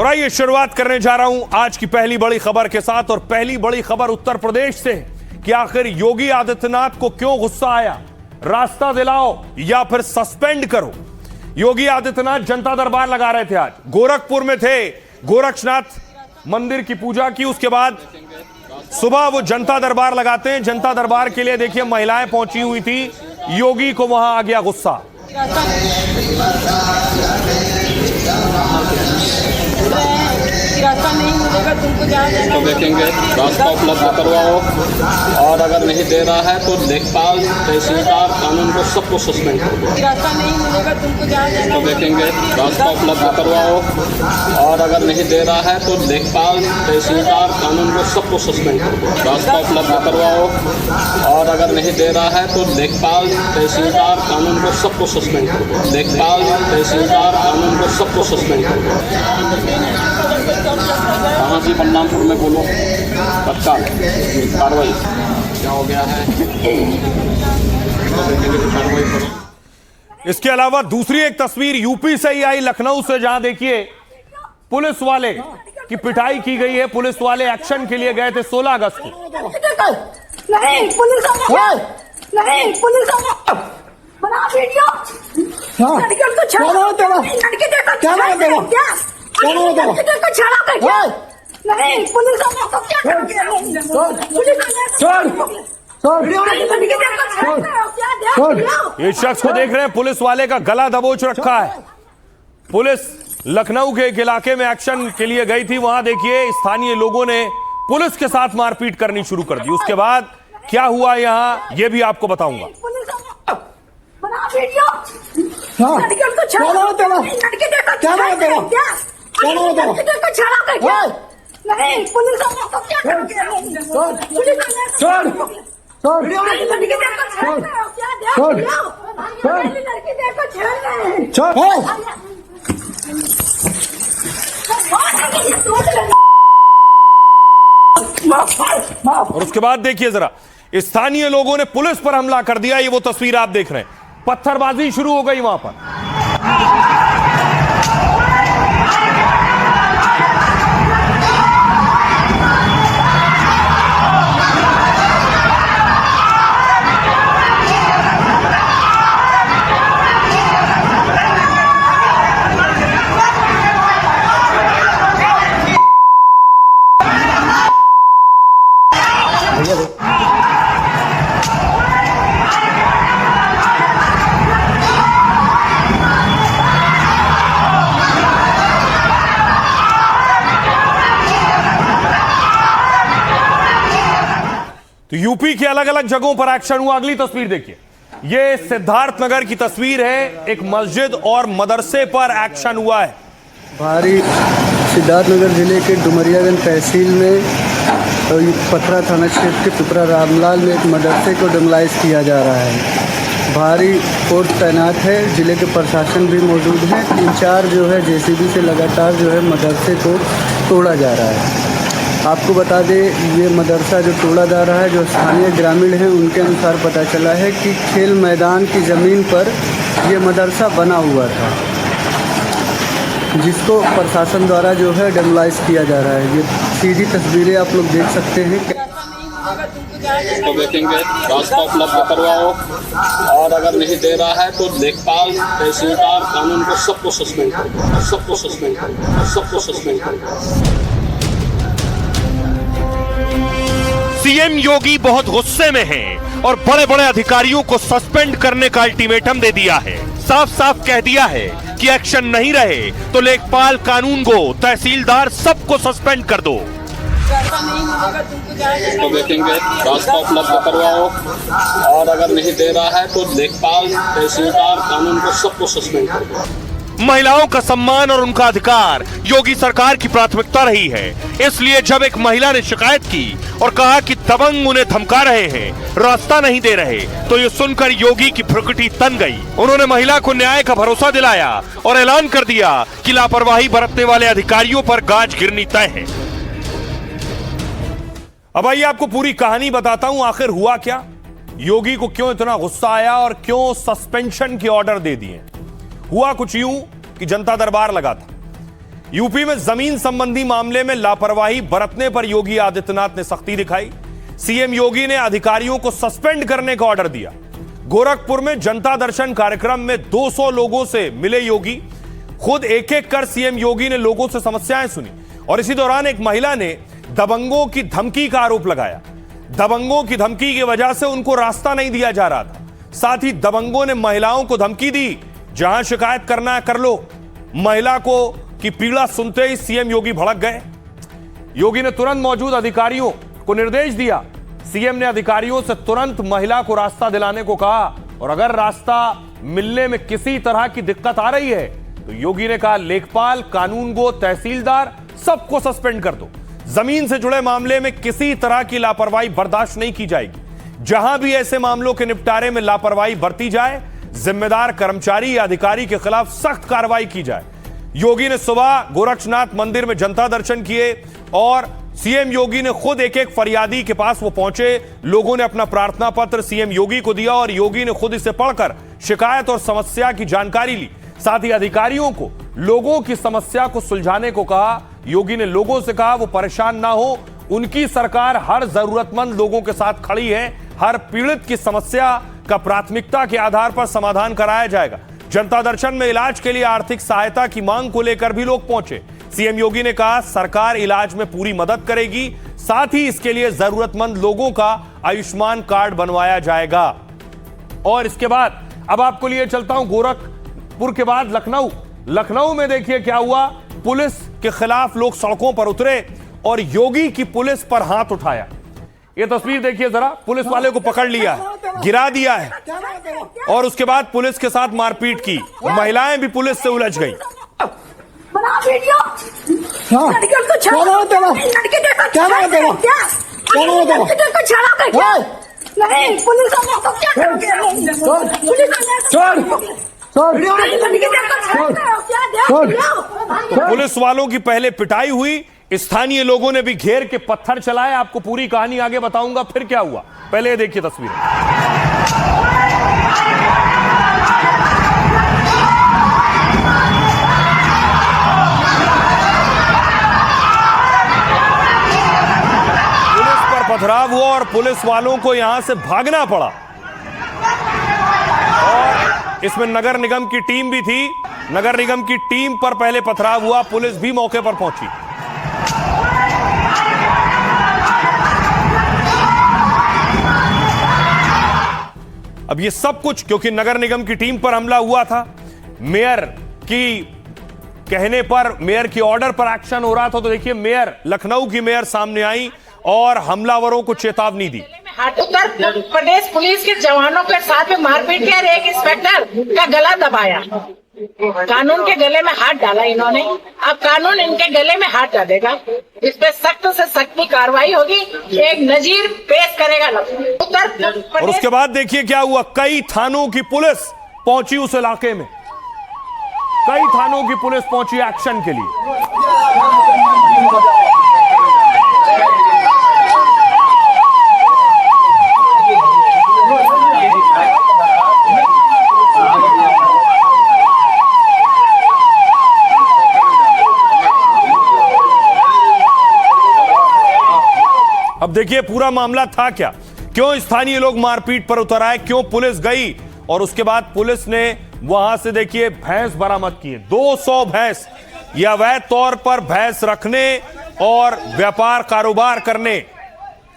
और आइए शुरुआत करने जा रहा हूं आज की पहली बड़ी खबर के साथ। और पहली बड़ी खबर उत्तर प्रदेश से कि आखिर योगी आदित्यनाथ को क्यों गुस्सा आया, रास्ता दिलाओ या फिर सस्पेंड करो। योगी आदित्यनाथ जनता दरबार लगा रहे थे, आज गोरखपुर में थे, गोरक्षनाथ मंदिर की पूजा की, उसके बाद सुबह वो जनता दरबार लगाते हैं। जनता दरबार के लिए देखिए महिलाएं पहुंची हुई थी, योगी को वहां आ गया गुस्सा। रास्ता नहीं मिलेगा तुमको, तो देखेंगे रास्ता उपलब्ध करवाओ, और अगर नहीं दे रहा है तो लेखपाल, तहसीलदार, कानून को सबको सस्पेंड कर दो। रास्ता नहीं मिलेगा तुमको, तो देखेंगे रास्ता उपलब्ध करवाओ, और अगर नहीं दे रहा है तो लेखपाल, तहसीलदार, कानून को सबको सस्पेंड कर दो। रास्ता उपलब्ध करवाओ, और अगर नहीं दे रहा है तो लेखपाल, तहसीलदार, कानून को सबको सस्पेंड कर दो। लेखपाल, तहसीलदार, कानून को सबको सस्पेंड कर दो। कहाँ जी बलरामपुर में बोलो, तत्काल कार्रवाई क्या हो गया है, कार्रवाई करो। इसके अलावा दूसरी एक तस्वीर यूपी से ही आई, लखनऊ से, जहां देखिए पुलिस वाले की पिटाई की गई है। पुलिस वाले एक्शन के लिए गए थे 16 अगस्त को। नहीं पुलिस नहीं पुलिस बना वीडियो, लड़के को छाड़ो, लड़के देखो क्या लड़के को छाड़ा कर क्या, नहीं पुलिस को क्या करोगे, इस शख्स को देख रहे हैं, पुलिस वाले का गला दबोच रखा है। पुलिस लखनऊ के एक इलाके में एक्शन के लिए गई थी, वहां देखिए स्थानीय लोगों ने पुलिस के साथ मारपीट करनी शुरू कर दी। उसके बाद क्या हुआ यहां, यह भी आपको बताऊंगा। बना वीडियो, लड़के को छाड़ो, लड़के देखो क्या लड़के को छाड़ा कर क्या, नहीं पुलिस को क्या करोगे, लड़की देखो छेड़ और उसके बाद देखिए जरा, स्थानीय लोगों ने पुलिस पर हमला कर दिया। ये वो तस्वीर आप देख रहे हैं, पत्थरबाजी शुरू हो गई वहां पर। तो यूपी के अलग अलग जगहों पर एक्शन हुआ। अगली तस्वीर देखिए, यह सिद्धार्थनगर की तस्वीर है, एक मस्जिद और मदरसे पर एक्शन हुआ है। भारी सिद्धार्थनगर जिले के डुमरियागंज तहसील में पथरा थाना क्षेत्र के पिपरा रामलाल में एक मदरसे को डिमोलाइज किया जा रहा है। भारी फोर्स तैनात है, जिले के प्रशासन भी मौजूद है। 3-4 जो है जेसीबी से लगातार जो है मदरसे को तोड़ा जा रहा है। आपको बता दें, ये मदरसा जो तोड़ा जा रहा है, जो स्थानीय ग्रामीण हैं उनके अनुसार पता चला है कि खेल मैदान की ज़मीन पर ये मदरसा बना हुआ था, जिसको प्रशासन द्वारा जो है डिमोलाइज किया जा रहा है। ये सीधी तस्वीरें आप लोग देख सकते हैं। तो देखेंगे रास्ता उपलब्ध करवाओ, और अगर नहीं दे रहा है तो लेखपाल, तहसीलदार, कानून को सबको सस्पेंड कर दो, सबको सस्पेंड कर दो, सबको सस्पेंड कर दो। सीएम योगी बहुत गुस्से में हैं और बड़े बड़े अधिकारियों को सस्पेंड करने का अल्टीमेटम दे दिया है। साफ साफ कह दिया है कि एक्शन नहीं रहे तो लेखपाल, कानून गो, तहसीलदार सबको सस्पेंड कर दो। तो देखेंगे रास्ता उपलब्ध करवाओ, और अगर नहीं दे रहा है तो लेखपाल, तहसीलदार, कानून को सबको सस्पेंड कर दो। महिलाओं का सम्मान और उनका अधिकार योगी सरकार की प्राथमिकता रही है। इसलिए जब एक महिला ने शिकायत की और कहा कि दबंग उन्हें धमका रहे हैं, रास्ता नहीं दे रहे, तो ये सुनकर योगी की भ्रुकुटी तन गई। उन्होंने महिला को न्याय का भरोसा दिलाया और ऐलान कर दिया कि लापरवाही बरतने वाले अधिकारियों पर गाज गिरनी तय है। अब आइए आपको पूरी कहानी बताता हूं, आखिर हुआ क्या, योगी को क्यों इतना गुस्सा आया और क्यों सस्पेंशन के ऑर्डर दे दिए। हुआ कुछ यूं कि जनता दरबार लगा था, यूपी में जमीन संबंधी मामले में लापरवाही बरतने पर योगी आदित्यनाथ ने सख्ती दिखाई। सीएम योगी ने अधिकारियों को सस्पेंड करने का ऑर्डर दिया। गोरखपुर में जनता दर्शन कार्यक्रम में 200 लोगों से मिले योगी। खुद एक एक कर सीएम योगी ने लोगों से समस्याएं सुनी और इसी दौरान एक महिला ने दबंगों की धमकी का आरोप लगाया। दबंगों की धमकी की वजह से उनको रास्ता नहीं दिया जा रहा था। साथ ही दबंगों ने महिलाओं को धमकी दी, जहां शिकायत करना है कर लो। महिला को की पीड़ा सुनते ही सीएम योगी भड़क गए। योगी ने तुरंत मौजूद अधिकारियों को निर्देश दिया। सीएम ने अधिकारियों से तुरंत महिला को रास्ता दिलाने को कहा और अगर रास्ता मिलने में किसी तरह की दिक्कत आ रही है तो योगी ने कहा लेखपाल, कानूनगो, तहसीलदार सबको सस्पेंड कर दो। जमीन से जुड़े मामले में किसी तरह की लापरवाही बर्दाश्त नहीं की जाएगी। जहां भी ऐसे मामलों के निपटारे में लापरवाही बरती जाए, जिम्मेदार कर्मचारी या अधिकारी के खिलाफ सख्त कार्रवाई की जाए। योगी ने सुबह गोरक्षनाथ मंदिर में जनता दर्शन किए और सीएम योगी ने खुद एक एक फरियादी के पास वो पहुंचे। लोगों ने अपना प्रार्थना पत्र सीएम योगी को दिया और योगी ने खुद इसे पढ़कर शिकायत और समस्या की जानकारी ली। साथ ही अधिकारियों को लोगों की समस्या को सुलझाने को कहा। योगी ने लोगों से कहा वो परेशान ना हो, उनकी सरकार हर जरूरतमंद लोगों के साथ खड़ी है। हर पीड़ित की समस्या का प्राथमिकता के आधार पर समाधान कराया जाएगा। जनता दर्शन में इलाज के लिए आर्थिक सहायता की मांग को लेकर भी लोग पहुंचे। सीएम योगी ने कहा सरकार इलाज में पूरी मदद करेगी, साथ ही इसके लिए जरूरतमंद लोगों का आयुष्मान कार्ड बनवाया जाएगा। और इसके बाद अब आपको लिए चलता हूं गोरखपुर के बाद लखनऊ में देखिए क्या हुआ। पुलिस के खिलाफ लोग सड़कों पर उतरे और योगी की पुलिस पर हाथ उठाया। यह तस्वीर देखिए जरा, पुलिस वाले को पकड़ लिया है, गिरा दिया है और उसके बाद पुलिस के साथ मारपीट की। महिलाएं भी पुलिस से उलझ गई। बना वीडियो लड़के को छाड़ा लड़के को छाड़ा लड़के को छाड़ा कर क्या नहीं पुलिस वाला तो क्या करोगे पुलिस वालों की पहले पिटाई हुई, स्थानीय लोगों ने भी घेर के पत्थर चलाए। आपको पूरी कहानी आगे बताऊंगा फिर क्या हुआ, पहले देखिए तस्वीर। पथराव हुआ और पुलिस वालों को यहां से भागना पड़ा और इसमें नगर निगम की टीम भी थी। नगर निगम की टीम पर पहले पथराव हुआ, पुलिस भी मौके पर पहुंची। अब ये सब कुछ क्योंकि नगर निगम की टीम पर हमला हुआ था। मेयर की कहने पर, मेयर की ऑर्डर पर एक्शन हो रहा था। तो देखिए मेयर, लखनऊ की मेयर सामने आई और हमलावरों को चेतावनी दी। उत्तर प्रदेश पुलिस के जवानों के साथ में मारपीट किया, एक इंस्पेक्टर का गला दबाया, कानून के गले में हाथ डाला इन्होंने। अब कानून इनके गले में हाथ डालेगा, इस पे सख्त से सख्त कार्रवाई होगी, एक नजीर पेश करेगा उत्तर। और उसके बाद देखिए क्या हुआ, कई थानों की पुलिस पहुंची उस इलाके में, कई थानों की पुलिस पहुंची एक्शन के लिए। अब देखिए पूरा मामला था क्या, क्यों स्थानीय लोग मारपीट पर उतर आए, क्यों पुलिस गई और उसके बाद पुलिस ने वहां से देखिए भैंस बरामद किए। 200 भैंस, यह अवैध तौर पर भैंस रखने और व्यापार कारोबार करने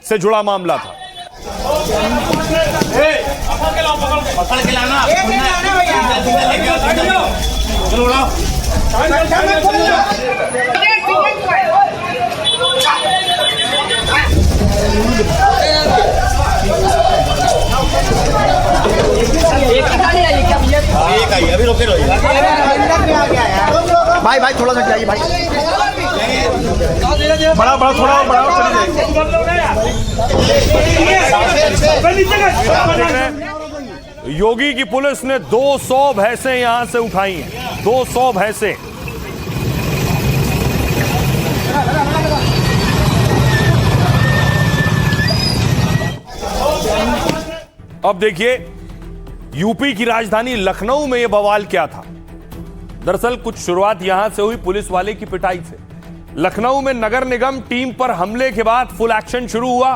से जुड़ा मामला था। अभी रोके भाई भाई थोड़ा सा जाइए भाई, बड़ा बड़ा थोड़ा बड़ा योगी की पुलिस ने 200 भैंसें यहां से उठाई हैं, 200 भैंसें। अब देखिए यूपी की राजधानी लखनऊ में यह बवाल क्या था। दरअसल कुछ शुरुआत यहां से हुई पुलिस वाले की पिटाई से। लखनऊ में नगर निगम टीम पर हमले के बाद फुल एक्शन शुरू हुआ।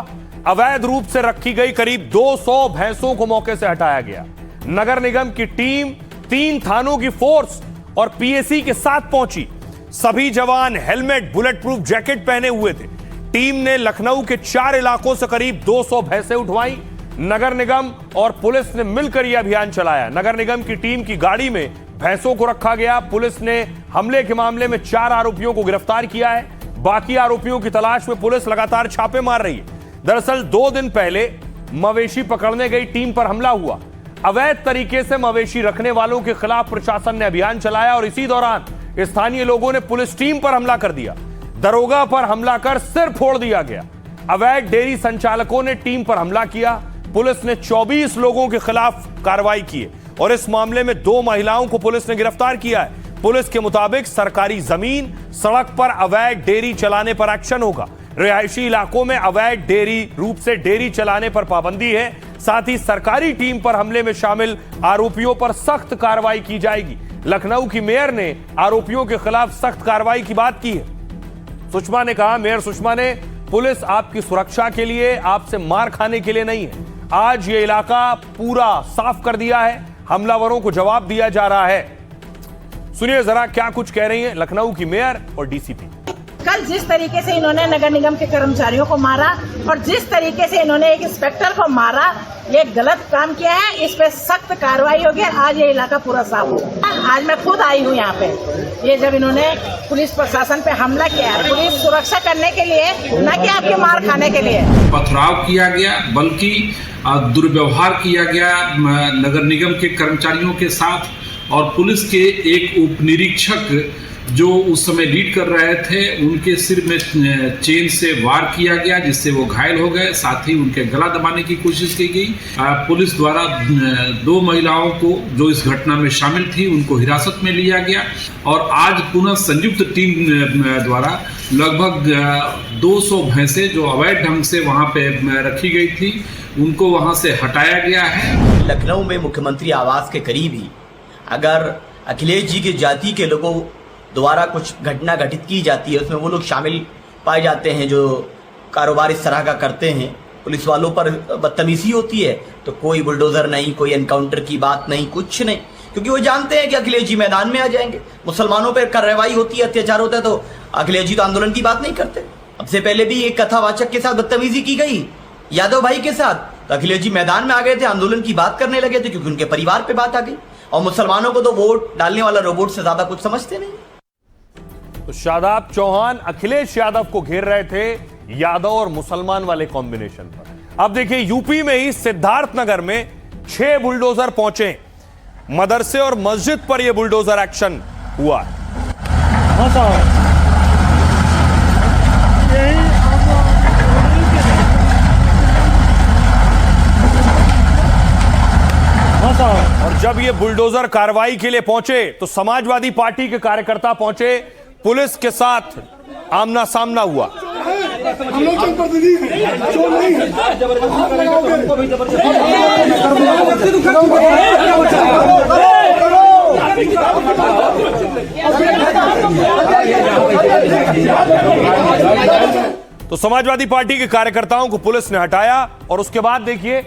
अवैध रूप से रखी गई करीब 200 भैंसों को मौके से हटाया गया। नगर निगम की टीम 3 थानों की फोर्स और पीएसी के साथ पहुंची। सभी जवान हेलमेट, बुलेट प्रूफ जैकेट पहने हुए थे। टीम ने लखनऊ के 4 इलाकों से करीब 200 भैंसें उठवाई। नगर निगम और पुलिस ने मिलकर यह अभियान चलाया। नगर निगम की टीम की गाड़ी में भैंसों को रखा गया। पुलिस ने हमले के मामले में 4 आरोपियों को गिरफ्तार किया है। बाकी आरोपियों की तलाश में पुलिस लगातार छापे मार रही है। दरअसल 2 दिन पहले मवेशी पकड़ने गई टीम पर हमला हुआ। अवैध तरीके से मवेशी रखने वालों के खिलाफ प्रशासन ने अभियान चलाया और इसी दौरान स्थानीय लोगों ने पुलिस टीम पर हमला कर दिया। दरोगा पर हमला कर सिर फोड़ दिया गया। अवैध डेयरी संचालकों ने टीम पर हमला किया। पुलिस ने 24 लोगों के खिलाफ कार्रवाई की है और इस मामले में 2 महिलाओं को पुलिस ने गिरफ्तार किया है। पुलिस के मुताबिक सरकारी जमीन, सड़क पर अवैध डेयरी चलाने पर एक्शन होगा। रिहायशी इलाकों में अवैध डेयरी रूप से डेयरी चलाने पर पाबंदी है। साथ ही सरकारी टीम पर हमले में शामिल आरोपियों पर सख्त कार्रवाई की जाएगी। लखनऊ की मेयर ने आरोपियों के खिलाफ सख्त कार्रवाई की बात की है। सुषमा ने कहा, मेयर सुषमा ने, पुलिस आपकी सुरक्षा के लिए, आपसे मार खाने के लिए नहीं है। आज ये इलाका पूरा साफ कर दिया है। हमलावरों को जवाब दिया जा रहा है। सुनिए जरा क्या कुछ कह रही हैं लखनऊ की मेयर और डीसीपी। कल जिस तरीके से इन्होंने नगर निगम के कर्मचारियों को मारा और जिस तरीके से इन्होंने एक इंस्पेक्टर को मारा, ये गलत काम किया है। इस पे सख्त कार्रवाई होगी। आज ये इलाका पूरा साफ होगा। आज मैं खुद आई हूँ यहाँ पे। ये जब इन्होंने पुलिस प्रशासन पे हमला किया है, पुलिस सुरक्षा करने के लिए, न कि आपके मार खाने के लिए। पथराव किया गया, बल्कि दुर्व्यवहार किया गया नगर निगम के कर्मचारियों के साथ। और पुलिस के एक उप निरीक्षक जो उस समय लीड कर रहे थे, उनके सिर में चेन से वार किया गया, जिससे वो घायल हो गए। साथ ही उनके गला दबाने की कोशिश की गई। पुलिस द्वारा 2 महिलाओं को जो इस घटना में शामिल थी, उनको हिरासत में लिया गया। और आज पुनः संयुक्त टीम द्वारा लगभग 200 भैंसें जो अवैध ढंग से वहां पे रखी गई थी, उनको वहां से हटाया गया है। लखनऊ में मुख्यमंत्री आवास के करीब ही अगर अखिलेश जी की जाति के लोगों द्वारा कुछ घटना घटित की जाती है, उसमें वो लोग शामिल पाए जाते हैं जो कारोबार इस तरह का करते हैं, पुलिस वालों पर बदतमीजी होती है, तो कोई बुलडोजर नहीं, कोई एनकाउंटर की बात नहीं, कुछ नहीं। क्योंकि वो जानते हैं कि अखिलेश जी मैदान में आ जाएंगे। मुसलमानों पर कार्रवाई होती है, अत्याचार होता है, तो अखिलेश जी तो आंदोलन की बात नहीं करते। अब से पहले भी एक कथावाचक के साथ बदतमीजी की गई, यादव भाई के साथ, तो अखिलेश जी मैदान में आ गए थे, आंदोलन की बात करने लगे थे, क्योंकि उनके परिवार पे बात आ गई। और मुसलमानों को तो वोट डालने वाला रोबोट से ज्यादा कुछ समझते नहीं। तो शादाब चौहान अखिलेश यादव को घेर रहे थे यादव और मुसलमान वाले कॉम्बिनेशन पर। अब देखिए यूपी में ही सिद्धार्थनगर में 6 बुलडोजर पहुंचे। मदरसे और मस्जिद पर यह बुलडोजर एक्शन हुआ। और जब ये बुलडोजर कार्रवाई के लिए पहुंचे तो समाजवादी पार्टी के कार्यकर्ता पहुंचे। पुलिस के साथ आमना सामना हुआ। तो समाजवादी पार्टी के कार्यकर्ताओं को पुलिस ने हटाया और उसके बाद देखिए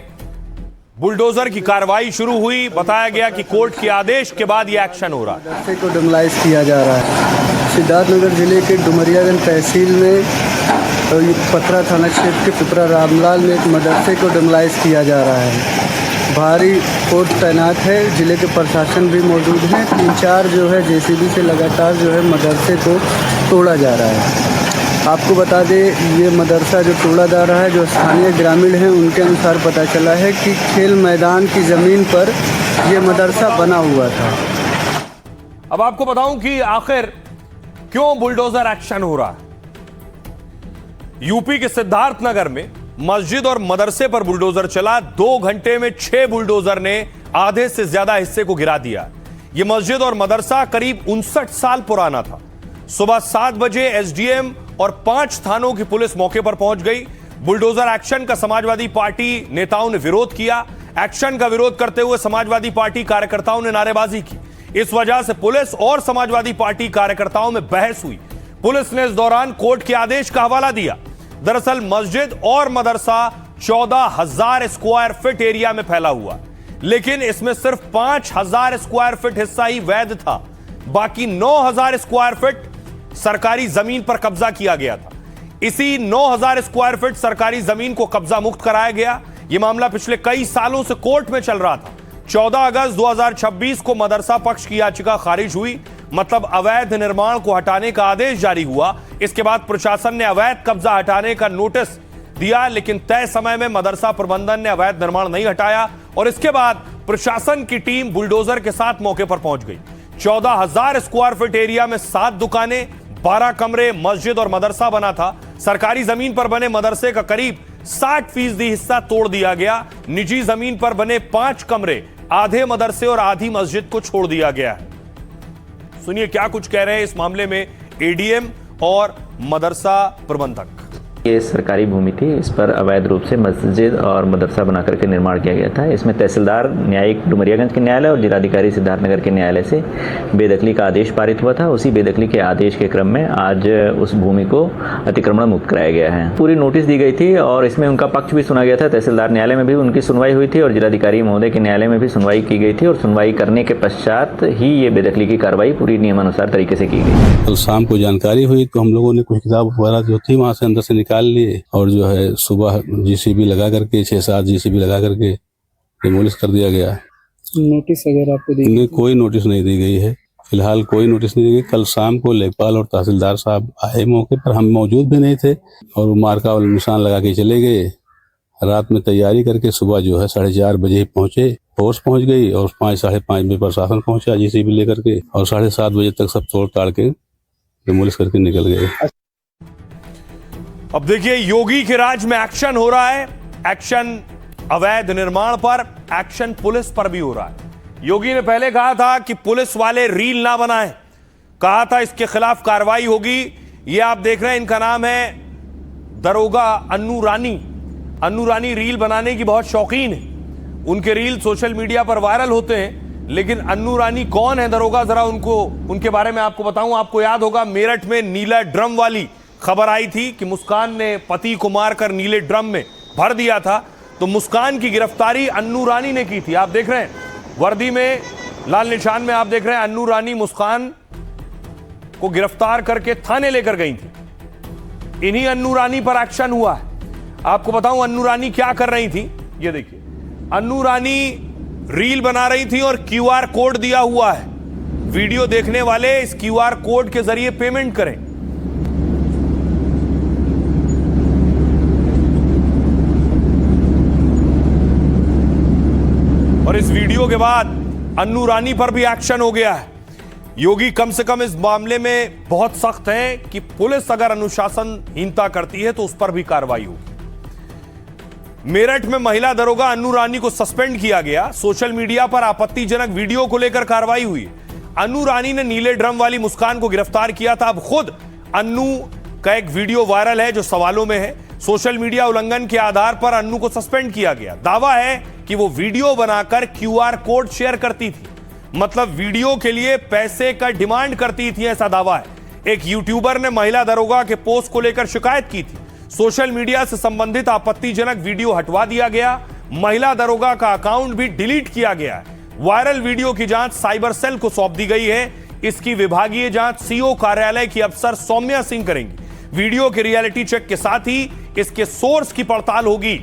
बुलडोजर की कार्रवाई शुरू हुई। बताया गया कि कोर्ट के आदेश के बाद यह एक्शन हो रहा है। मदरसे को डिमोलाइज किया जा रहा है। सिद्धार्थनगर जिले के डुमरियागंज तहसील में पथरा थाना क्षेत्र के पिपरा रामलाल में एक मदरसे को डिमोलाइज किया जा रहा है। भारी फोर्स तैनात है, जिले के प्रशासन भी मौजूद हैं। 3-4 जो है जेसीबी से लगातार जो है मदरसे को तोड़ा जा रहा है। आपको बता दें, ये मदरसा जो तोड़ा जा रहा है, जो स्थानीय ग्रामीण हैं उनके अनुसार पता चला है कि खेल मैदान की ज़मीन पर ये मदरसा बना हुआ था। अब आपको बताऊं कि आखिर क्यों बुलडोजर एक्शन हो रहा है। यूपी के सिद्धार्थनगर में मस्जिद और मदरसे पर बुलडोजर चला। 2 घंटे में 6 बुलडोजर ने आधे से ज्यादा हिस्से को गिरा दिया। यह मस्जिद और मदरसा करीब 59 साल पुराना था। सुबह 7 बजे एसडीएम और 5 थानों की पुलिस मौके पर पहुंच गई। बुलडोजर एक्शन का समाजवादी पार्टी नेताओं ने विरोध किया। एक्शन का विरोध करते हुए समाजवादी पार्टी कार्यकर्ताओं ने नारेबाजी की। इस वजह से पुलिस और समाजवादी पार्टी कार्यकर्ताओं में बहस हुई। पुलिस ने इस दौरान कोर्ट के आदेश का हवाला दिया। दरअसल मस्जिद और मदरसा 14,000 स्क्वायर फीट एरिया में फैला हुआ, लेकिन इसमें सिर्फ 5,000 स्क्वायर फीट हिस्सा ही वैध था। बाकी 9,000 स्क्वायर फीट सरकारी जमीन पर कब्जा किया गया था। इसी 9,000 स्क्वायर फीट सरकारी जमीन को कब्जा मुक्त कराया गया। यह मामला पिछले कई सालों से कोर्ट में चल रहा था। 14 अगस्त 2026 को मदरसा पक्ष की याचिका खारिज हुई, मतलब अवैध निर्माण को हटाने का आदेश जारी हुआ। इसके बाद प्रशासन ने अवैध कब्जा हटाने का नोटिस दिया, लेकिन तय समय में मदरसा प्रबंधन ने अवैध निर्माण नहीं हटाया और इसके बाद प्रशासन की टीम बुलडोजर के साथ मौके पर पहुंच गई। 14,000 स्क्वायर फीट एरिया में 7 दुकानें, 12 कमरे, मस्जिद और मदरसा बना था। सरकारी जमीन पर बने मदरसे का करीब 60% हिस्सा तोड़ दिया गया। निजी जमीन पर बने 5 कमरे, आधे मदरसे और आधी मस्जिद को छोड़ दिया गया है। सुनिए क्या कुछ कह रहे हैं इस मामले में एडीएम और मदरसा प्रबंधक। ये सरकारी भूमि थी, इस पर अवैध रूप से मस्जिद और मदरसा बना करके निर्माण किया गया था। इसमें तहसीलदार न्यायिक डुमरियागंज के न्यायालय और जिलाधिकारी सिद्धार्थनगर के न्यायालय से बेदखली का आदेश पारित हुआ था। उसी बेदखली के आदेश के क्रम में आज उस भूमि को अतिक्रमण मुक्त कराया गया है। पूरी नोटिस दी गई थी और इसमें उनका पक्ष भी सुना गया था। तहसीलदार न्यायालय में भी उनकी सुनवाई हुई थी और जिलाधिकारी महोदय के न्यायालय में भी सुनवाई की गई थी और सुनवाई करने के पश्चात ही ये बेदखली की कार्रवाई पूरी नियमानुसार तरीके से की गई। कल शाम को जानकारी हुई तो हम लोगों ने कुछ किताब वगैरह जो थी वहां से अंदर से निकाल लिए और जो है सुबह जीसीबी लगा करके 6-7 जीसीबी लगा करके डिमोलिश कर दिया गया। नोटिस वगैरह आपको दी गई? कोई नोटिस नहीं दी गई है, फिलहाल कोई नोटिस नहीं दी गई। कल शाम को लेखपाल और तहसीलदार साहब आए मौके पर, हम मौजूद भी नहीं थे और वो मार्का वाले निशान लगा के चले गए। रात में तैयारी करके सुबह जो है 4:30 बजे पहुंचे, फोर्स पहुंच गई और 5-5:30 बजे प्रशासन पहुंचा जीसीबी लेकर के और 7:30 बजे तक सब तोड़ ताड़ के डिमोलिश करके निकल गए। अब देखिए योगी के राज में एक्शन हो रहा है। एक्शन अवैध निर्माण पर, एक्शन पुलिस पर भी हो रहा है। योगी ने पहले कहा था कि पुलिस वाले रील ना बनाएं, कहा था इसके खिलाफ कार्रवाई होगी। ये आप देख रहे हैं, इनका नाम है दरोगा अन्नू रानी। अन्नू रानी रील बनाने की बहुत शौकीन है। उनके रील सोशल मीडिया पर वायरल होते हैं, लेकिन अन्नू रानी कौन है दरोगा, जरा उनके बारे में आपको बताऊं। आपको याद होगा मेरठ में नीला ड्रम वाली खबर आई थी कि मुस्कान ने पति को मारकर नीले ड्रम में भर दिया था, तो मुस्कान की गिरफ्तारी अन्नू रानी ने की थी। आप देख रहे हैं वर्दी में लाल निशान में, आप देख रहे हैं अन्नू रानी मुस्कान को गिरफ्तार करके थाने लेकर गई थी। इन्हीं अन्नू रानी पर एक्शन हुआ है। आपको बताऊं अन्नू रानी क्या कर रही थी, ये देखिए। अन्नू रानी रील बना रही थी और क्यूआर कोड दिया हुआ है। वीडियो देखने वाले इस क्यूआर कोड के जरिए पेमेंट करें। और इस वीडियो के बाद अन्नू रानी पर भी एक्शन हो गया है। योगी कम से कम इस मामले में बहुत सख्त है कि पुलिस अगर अनुशासनहीनता करती है तो उस पर भी कार्रवाई होगी। मेरठ में महिला दरोगा अन्नू रानी को सस्पेंड किया गया। सोशल मीडिया पर आपत्तिजनक वीडियो को लेकर कार्रवाई हुई। अन्नू रानी ने नीले ड्रम वाली मुस्कान को गिरफ्तार किया था। अब खुद अन्नू का एक वीडियो वायरल है जो सवालों में है। सोशल मीडिया उल्लंघन के आधार पर अन्नू को सस्पेंड किया गया। दावा है कि वो वीडियो बनाकर क्यूआर कोड शेयर करती थी, मतलब वीडियो के लिए पैसे का डिमांड करती थी, ऐसा दावा है। एक यूट्यूबर ने महिला दरोगा के पोस्ट को लेकर शिकायत की थी। सोशल मीडिया से संबंधित आपत्तिजनक वीडियो हटवा दिया गया। महिला दरोगा का अकाउंट भी डिलीट किया गया है। वायरल वीडियो की जांच साइबर सेल को सौंप दी गई है। इसकी विभागीय जांच सीओ कार्यालय की अफसर सौम्या सिंह करेंगी। वीडियो के रियलिटी चेक के साथ ही इसके सोर्स की पड़ताल होगी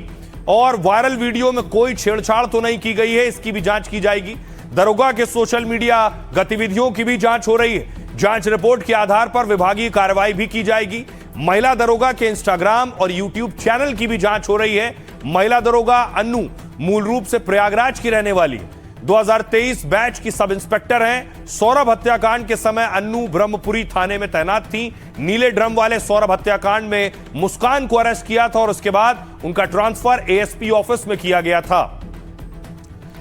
और वायरल वीडियो में कोई छेड़छाड़ तो नहीं की गई है, इसकी भी जांच की जाएगी। दरोगा के सोशल मीडिया गतिविधियों की भी जांच हो रही है। जांच रिपोर्ट के आधार पर विभागीय कार्रवाई भी की जाएगी। महिला दरोगा के इंस्टाग्राम और यूट्यूब चैनल की भी जांच हो रही है। महिला दरोगा अन्नू मूल रूप से प्रयागराज की रहने वाली है। 2023 बैच की सब इंस्पेक्टर हैं। सौरभ हत्याकांड के समय अन्नू ब्रह्मपुरी थाने में तैनात थी। नीले ड्रम वाले सौरभ हत्याकांड में मुस्कान को अरेस्ट किया था और उसके बाद उनका ट्रांसफर एएसपी ऑफिस में किया गया था।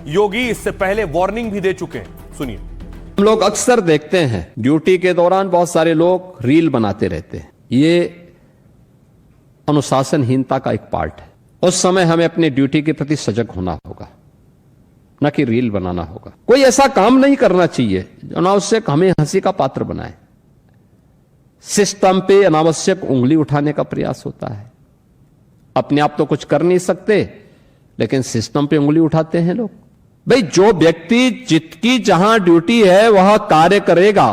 योगी इससे पहले वार्निंग भी दे चुके हैं, सुनिए। हम लोग अक्सर देखते हैं ड्यूटी के दौरान बहुत सारे लोग रील बनाते रहते हैं। ये अनुशासनहीनता का एक पार्ट है। उस समय हमें अपनी ड्यूटी के प्रति सजग होना होगा। न कि रील बनाना होगा। कोई ऐसा काम नहीं करना चाहिए जो अनावश्यक हमें हंसी का पात्र बनाए। सिस्टम पे अनावश्यक उंगली उठाने का प्रयास होता है। अपने आप तो कुछ कर नहीं सकते, लेकिन सिस्टम पे उंगली उठाते हैं लोग। भाई, जो व्यक्ति जिसकी जहां ड्यूटी है वह कार्य करेगा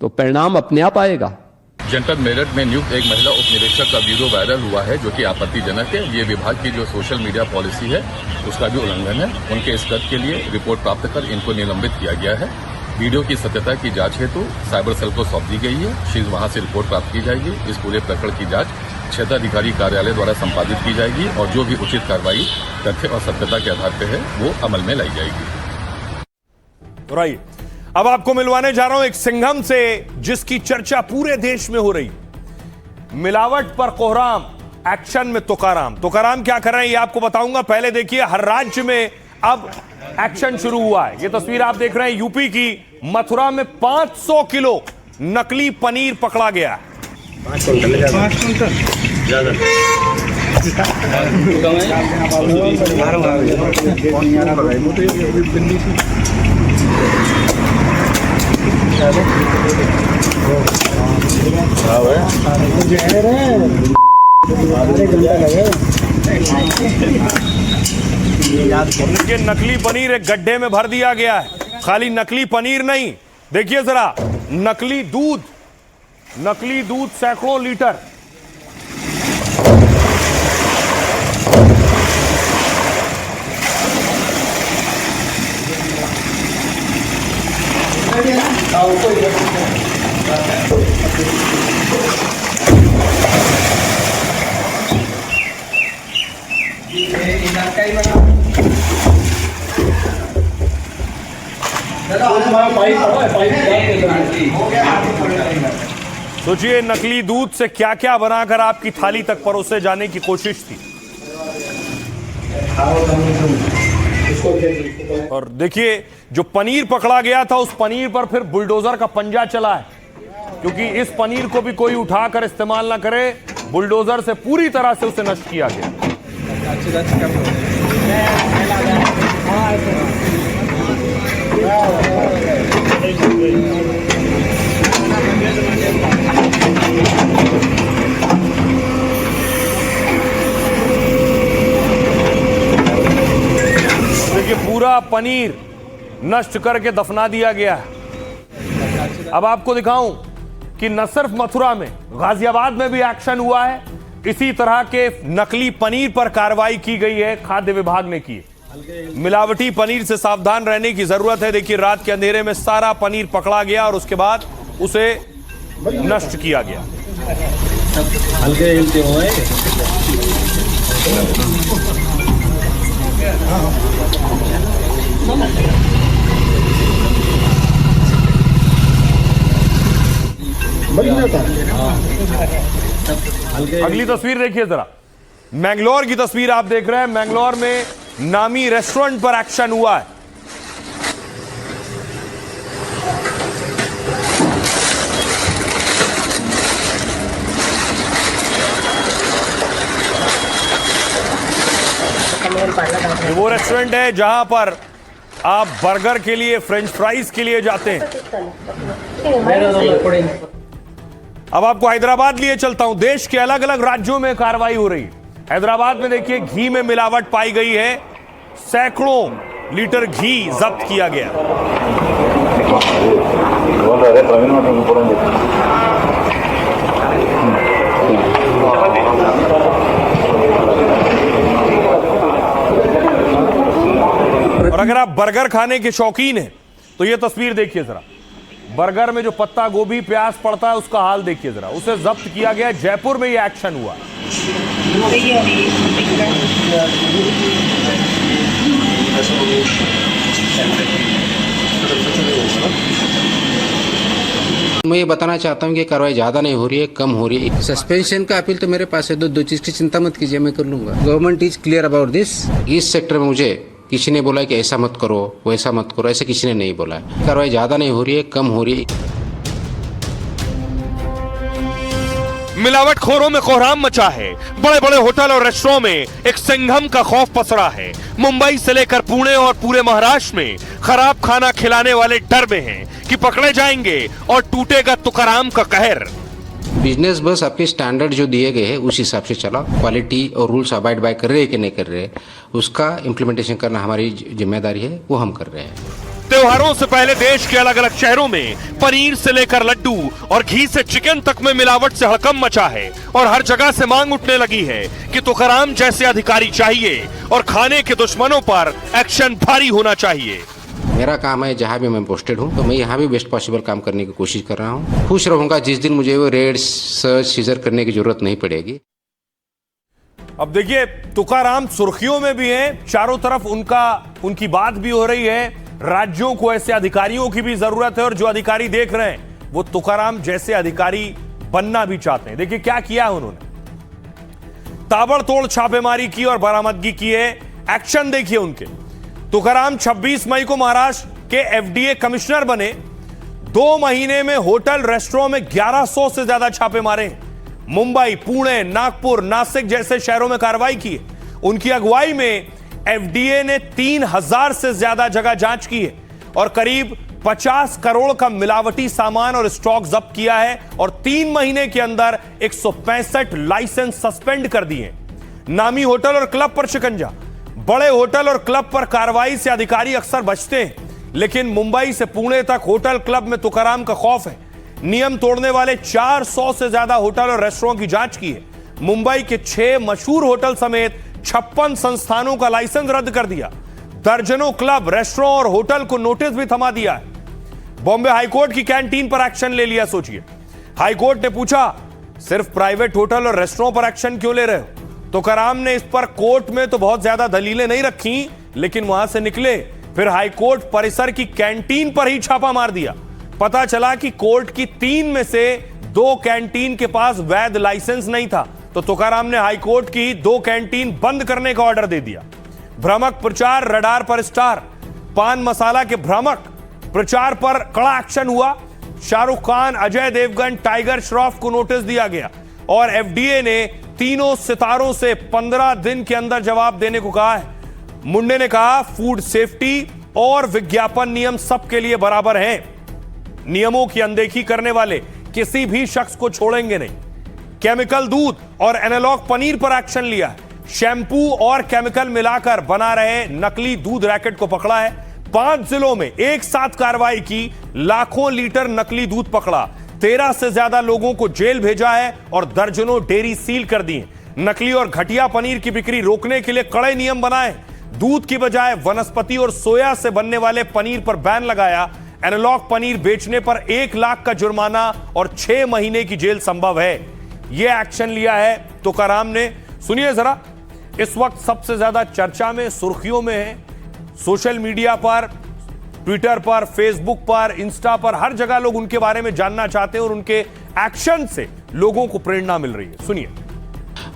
तो परिणाम अपने आप आएगा। जनपद मेरठ में नियुक्त एक महिला उप निरीक्षक का वीडियो वायरल हुआ है, जो कि आपत्तिजनक है। ये विभाग की जो सोशल मीडिया पॉलिसी है उसका भी उल्लंघन है। उनके इस कद के लिए रिपोर्ट प्राप्त कर इनको निलंबित किया गया है। वीडियो की सत्यता की जांच हेतु साइबर सेल को सौंप दी गई है। शीघ्र वहां से रिपोर्ट प्राप्त की जाएगी। इस पूरे प्रकरण की जांच क्षेत्राधिकारी कार्यालय द्वारा संपादित की जाएगी और जो भी उचित कार्रवाई तथ्य और सत्यता के आधार पर है वो अमल में लाई जाएगी। राइट, अब आपको मिलवाने जा रहा हूं एक सिंघम से जिसकी चर्चा पूरे देश में हो रही। मिलावट पर कोहराम, एक्शन में तुकाराम। तुकाराम क्या कर रहे हैं ये आपको बताऊंगा। पहले देखिए, हर राज्य में अब एक्शन शुरू हुआ है। ये तस्वीर आप देख रहे हैं यूपी की। मथुरा में 500 किलो नकली पनीर पकड़ा गया है। 5 क्विंटल ज्यादा। देखिए, नकली पनीर एक गड्ढे में भर दिया गया है। खाली नकली पनीर नहीं, देखिए जरा, नकली दूध सैकड़ों लीटर। सोचिए, नकली दूध से क्या क्या बनाकर आपकी थाली तक परोसे जाने की कोशिश थी। और देखिए, जो पनीर पकड़ा गया था उस पनीर पर फिर बुलडोजर का पंजा चला है, क्योंकि इस पनीर को भी कोई उठाकर इस्तेमाल ना करे। बुलडोजर से पूरी तरह से उसे नष्ट किया गया। देखिए, पूरा पनीर नष्ट करके दफना दिया गया है। अब आपको दिखाऊं कि न सिर्फ मथुरा में, गाजियाबाद में भी एक्शन हुआ है। इसी तरह के नकली पनीर पर कार्रवाई की गई है, खाद्य विभाग ने की। मिलावटी पनीर से सावधान रहने की जरूरत है। देखिए, रात के अंधेरे में सारा पनीर पकड़ा गया और उसके बाद उसे नष्ट किया गया। हल्के हिलते हुए अगली तस्वीर देखिए जरा, मैंगलोर की तस्वीर आप देख रहे हैं। मैंगलोर में नामी रेस्टोरेंट पर एक्शन हुआ है। ये वो रेस्टोरेंट है जहां पर आप बर्गर के लिए, फ्रेंच फ्राइज के लिए जाते हैं। अब आपको हैदराबाद लिए चलता हूं। देश के अलग अलग राज्यों में कार्रवाई हो रही है। हैदराबाद में देखिए, घी में मिलावट पाई गई है। सैकड़ों लीटर घी जब्त किया गया। और अगर आप बर्गर खाने के शौकीन हैं तो यह तस्वीर देखिए जरा। बर्गर में जो पत्ता गोभी प्याज पड़ता है उसका हाल देखिए जरा। उसे जब्त किया गया। जयपुर में यह एक्शन हुआ। मैं ये बताना चाहता हूँ कि कार्रवाई ज्यादा नहीं हो रही है, कम हो रही है। सस्पेंशन का अपील तो मेरे पास है। दो चीज की चिंता मत कीजिए, मैं कर लूंगा। Government is clear about this. इस सेक्टर में मुझे किसी ने बोला कि ऐसा मत करो, वैसा मत करो, ऐसे किसी ने नहीं बोला है। कार्रवाई ज्यादा नहीं हो रही है, कम हो रही है। मिलावटखोरों में कोहराम मचा है। बड़े बड़े होटल और रेस्टोरेंट में एक सिंघम का खौफ पसरा है। मुंबई से लेकर पुणे और पूरे महाराष्ट्र में खराब खाना खिलाने वाले डर में हैं कि पकड़े जाएंगे और टूटेगा तुकाराम का कहर। बिजनेस बस आपके स्टैंडर्ड जो दिए गए हैं उस हिसाब से चला, क्वालिटी और रूल्स अबाइड बाय कर रहे हैं कि नहीं कर रहे, उसका इम्प्लीमेंटेशन करना हमारी जिम्मेदारी है, वो हम कर रहे हैं। त्योहारों से पहले देश के अलग अलग शहरों में पनीर से लेकर लड्डू और घी से चिकन तक में मिलावट से हड़कंप मचा है और हर जगह से मांग उठने लगी है कि तुकाराम जैसे अधिकारी चाहिए और खाने के दुश्मनों पर एक्शन भारी होना चाहिए। मेरा काम है, जहाँ भी मैं पोस्टेड हूँ तो मैं यहाँ भी बेस्ट पॉसिबल काम करने की कोशिश कर रहा हूँ। खुश रहूंगा जिस दिन मुझे वो रेड सर्च सीजर करने की जरूरत नहीं पड़ेगी। अब देखिए, तुकाराम सुर्खियों में भी है, चारों तरफ उनकी बात भी हो रही है। राज्यों को ऐसे अधिकारियों की भी जरूरत है और जो अधिकारी देख रहे हैं वो तुकाराम जैसे अधिकारी बनना भी चाहते हैं। देखिए क्या किया है उन्होंने, ताबड़तोड़ छापेमारी की और बरामदगी की है। एक्शन देखिए उनके। तुकाराम 26 मई को महाराष्ट्र के एफडीए कमिश्नर बने। 2 महीने में होटल रेस्टोरेंट में 1100 से ज्यादा छापे मारे। मुंबई, पुणे, नागपुर, नासिक जैसे शहरों में कार्रवाई की। उनकी अगुवाई में एफडीए ने 3000 से ज्यादा जगह जांच की है और करीब 50 करोड़ का मिलावटी सामान और स्टॉक जब्त किया है और 3 महीने के अंदर 165 लाइसेंस सस्पेंड कर दिए। नामी होटल और क्लब पर शिकंजा। बड़े होटल और क्लब पर कार्रवाई से अधिकारी अक्सर बचते हैं, लेकिन मुंबई से पुणे तक होटल क्लब में तुकाराम का खौफ है। नियम तोड़ने वाले 400 से ज्यादा होटल और रेस्टोरेंट की जांच की है। मुंबई के 6 मशहूर होटल समेत 56 संस्थानों का लाइसेंस रद्द कर दिया। दर्जनों क्लब, रेस्टोरेंट और होटल को नोटिस भी थमा दिया है। बॉम्बे हाईकोर्ट की कैंटीन पर एक्शन ले लिया। सोचिए, हाईकोर्ट ने पूछा सिर्फ प्राइवेट होटल और रेस्टोरेंट पर एक्शन क्यों ले रहे हो? तुकाराम ने इस पर कोर्ट में तो बहुत ज्यादा दलीलें नहीं रखी, लेकिन वहां से निकले फिर हाईकोर्ट परिसर की कैंटीन पर ही छापा मार दिया। पता चला कि कोर्ट की 3 में से 2 कैंटीन के पास वैध लाइसेंस नहीं था, तो तुकाराम ने हाईकोर्ट की 2 कैंटीन बंद करने का ऑर्डर दे दिया। भ्रामक प्रचार, रडार पर स्टार। पान मसाला के भ्रामक प्रचार पर कड़ा एक्शन हुआ। शाहरुख खान, अजय देवगन, टाइगर श्रॉफ को नोटिस दिया गया और एफडीए ने तीनों सितारों से 15 दिन के अंदर जवाब देने को कहा है। मुंडे ने कहा फूड सेफ्टी और विज्ञापन नियम सबके लिए बराबर हैं। नियमों की अनदेखी करने वाले किसी भी शख्स को छोड़ेंगे नहीं। केमिकल दूध और एनालॉग पनीर पर एक्शन लिया है। शैंपू और केमिकल मिलाकर बना रहे नकली दूध रैकेट को पकड़ा है। 5 जिलों में एक साथ कार्रवाई की, लाखों लीटर नकली दूध पकड़ा। 13 से ज्यादा लोगों को जेल भेजा है और दर्जनों डेयरी सील कर दी। नकली और घटिया पनीर की बिक्री रोकने के लिए कड़े नियम बनाए। दूध की बजाय वनस्पति और सोया से बनने वाले पनीर पर बैन लगाया। एनालॉग पनीर बेचने पर 1 लाख का जुर्माना और 6 महीने की जेल संभव है। यह एक्शन लिया है तुकाराम ने। सुनिए जरा, इस वक्त सबसे ज्यादा चर्चा में, सुर्खियों में है। सोशल मीडिया पर, ट्विटर पर, फेसबुक पर, इंस्टा पर, हर जगह लोग उनके बारे में जानना चाहते हैं और उनके एक्शन से लोगों को प्रेरणा मिल रही है। सुनिए।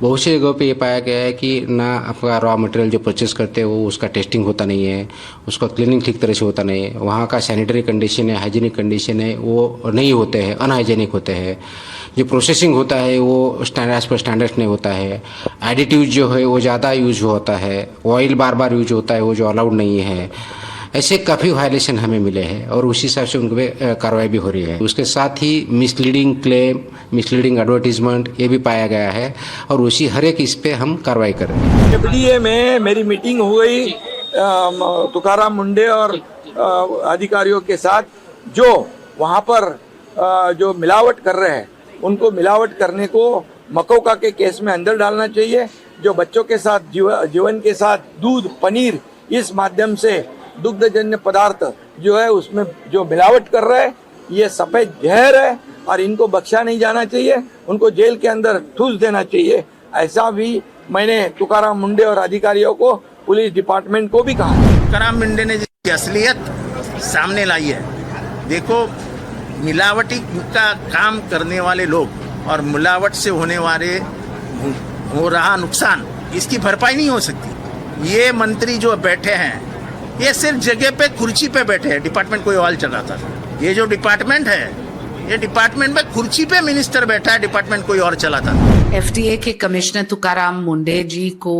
बहुत सी जगहों पे ये पाया गया है कि ना आपका रॉ मटेरियल जो परचेस करते हैं वो उसका टेस्टिंग होता नहीं है, उसका क्लीनिंग ठीक तरह से होता नहीं है, वहाँ का सैनिटरी कंडीशन है, हाइजीनिक कंडीशन है वो नहीं होते हैं, अनहाइजीनिक होते हैं। जो प्रोसेसिंग होता है वो स्टैंडर्ड्स पर स्टैंडर्ड्स नहीं होता है। एडिटिव जो है वो ज़्यादा यूज होता है, ऑयल बार बार यूज होता है वो जो अलाउड नहीं है। ऐसे काफ़ी वायलेशन हमें मिले हैं और उसी हिसाब से उन पर कार्रवाई भी हो रही है। उसके साथ ही मिसलीडिंग क्लेम, मिसलीडिंग एडवर्टीजमेंट ये भी पाया गया है और उसी हर एक इस पे हम कार्रवाई कर रहे हैं। एफडीए में मेरी मीटिंग हो गई तुकाराम मुंडे और अधिकारियों के साथ, जो वहाँ पर जो मिलावट कर रहे हैं उनको मिलावट करने को मकोका के केस में अंदर डालना चाहिए। जो बच्चों के साथ जीवन के साथ दूध, पनीर, इस माध्यम से दुग्धजन्य पदार्थ जो है उसमें जो मिलावट कर रहे हैं ये सफेद जहर है और इनको बख्शा नहीं जाना चाहिए, उनको जेल के अंदर ठूस देना चाहिए। ऐसा भी मैंने तुकाराम मुंडे और अधिकारियों को, पुलिस डिपार्टमेंट को भी कहा। तुकाराम मुंडे ने जिसकी असलियत सामने लाई है, देखो मिलावटी का काम करने वाले लोग और मिलावट से होने वाले हो रहा नुकसान, इसकी भरपाई नहीं हो सकती। ये मंत्री जो बैठे हैं ये सिर्फ जगह पे, कुर्सी पे बैठे हैं। डिपार्टमेंट कोई और चलाता है। ये जो डिपार्टमेंट है ये डिपार्टमेंट में कुर्सी पे मिनिस्टर बैठा है, डिपार्टमेंट कोई और चलाता। एफडीए के कमिश्नर तुकाराम मुंडे जी को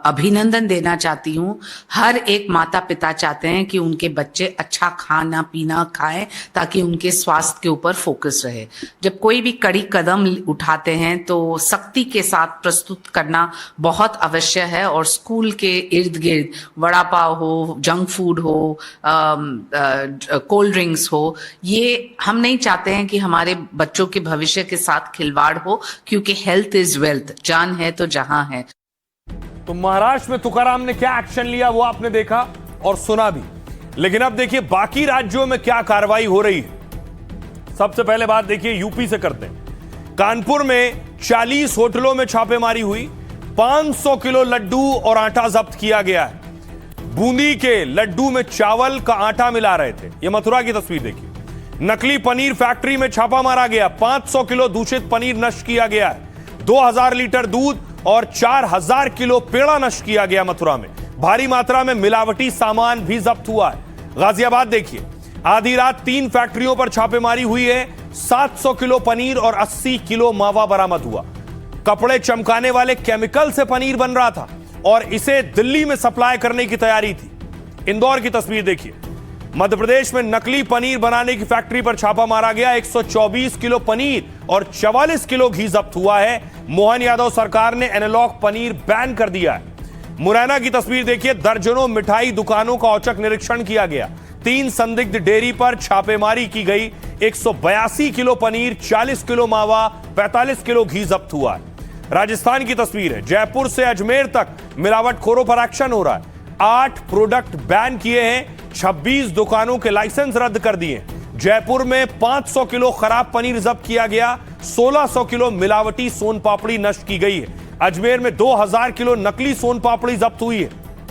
अभिनंदन देना चाहती हूँ। हर एक माता पिता चाहते हैं कि उनके बच्चे अच्छा खाना पीना खाएं ताकि उनके स्वास्थ्य के ऊपर फोकस रहे। जब कोई भी कड़ी कदम उठाते हैं तो सख्ती के साथ प्रस्तुत करना बहुत आवश्यक है। और स्कूल के इर्द गिर्द वड़ा पाव हो, जंक फूड हो, कोल्ड ड्रिंक्स हो, ये हम नहीं चाहते हैं कि हमारे बच्चों के भविष्य के साथ खिलवाड़ हो, क्योंकि हेल्थ इज वेल्थ, जान है तो जहां है। तो महाराष्ट्र में तुकाराम ने क्या एक्शन लिया वो आपने देखा और सुना भी, लेकिन अब देखिए बाकी राज्यों में क्या कार्रवाई हो रही है। सबसे पहले बात देखिए यूपी से करते हैं। कानपुर में 40 होटलों में छापेमारी हुई, 500 किलो लड्डू और आटा जब्त किया गया है। बूंदी के लड्डू में चावल का आटा मिला रहे थे। यह मथुरा की तस्वीर देखिए। नकली पनीर फैक्ट्री में छापा मारा गया, 500 किलो दूषित पनीर नष्ट किया गया है। 2000 लीटर दूध और 4000 किलो पेड़ा नष्ट किया गया मथुरा में। भारी मात्रा में मिलावटी सामान भी जब्त हुआ है। गाजियाबाद देखिए, आधी रात 3 फैक्ट्रियों पर छापेमारी हुई है। 700 किलो पनीर और 80 किलो मावा बरामद हुआ। कपड़े चमकाने वाले केमिकल से पनीर बन रहा था और इसे दिल्ली में सप्लाई करने की तैयारी थी। इंदौर की तस्वीर देखिए। मध्य प्रदेश में नकली पनीर बनाने की फैक्ट्री पर छापा मारा गया। 124 किलो पनीर और 44 किलो घी जब्त हुआ है। मोहन यादव सरकार ने एनालॉग पनीर बैन कर दिया है। मुरैना की तस्वीर देखिए। दर्जनों मिठाई दुकानों का औचक निरीक्षण किया गया। 3 संदिग्ध डेयरी पर छापेमारी की गई। 182 किलो पनीर, 40 किलो मावा, 45 किलो घी जब्त हुआ है। राजस्थान की तस्वीर है। जयपुर से अजमेर तक मिलावटखोरों पर एक्शन हो रहा है। 8 प्रोडक्ट बैन किए हैं। 26 दुकानों के लाइसेंस रद्द कर दिए। जयपुर में 500 किलो खराब पनीर जब्त किया गया। 1600 किलो मिलावटी सोन पापड़ी नष्ट की गई है। अजमेर में 2000 किलो नकली सोन पापड़ी जब्त हुई है।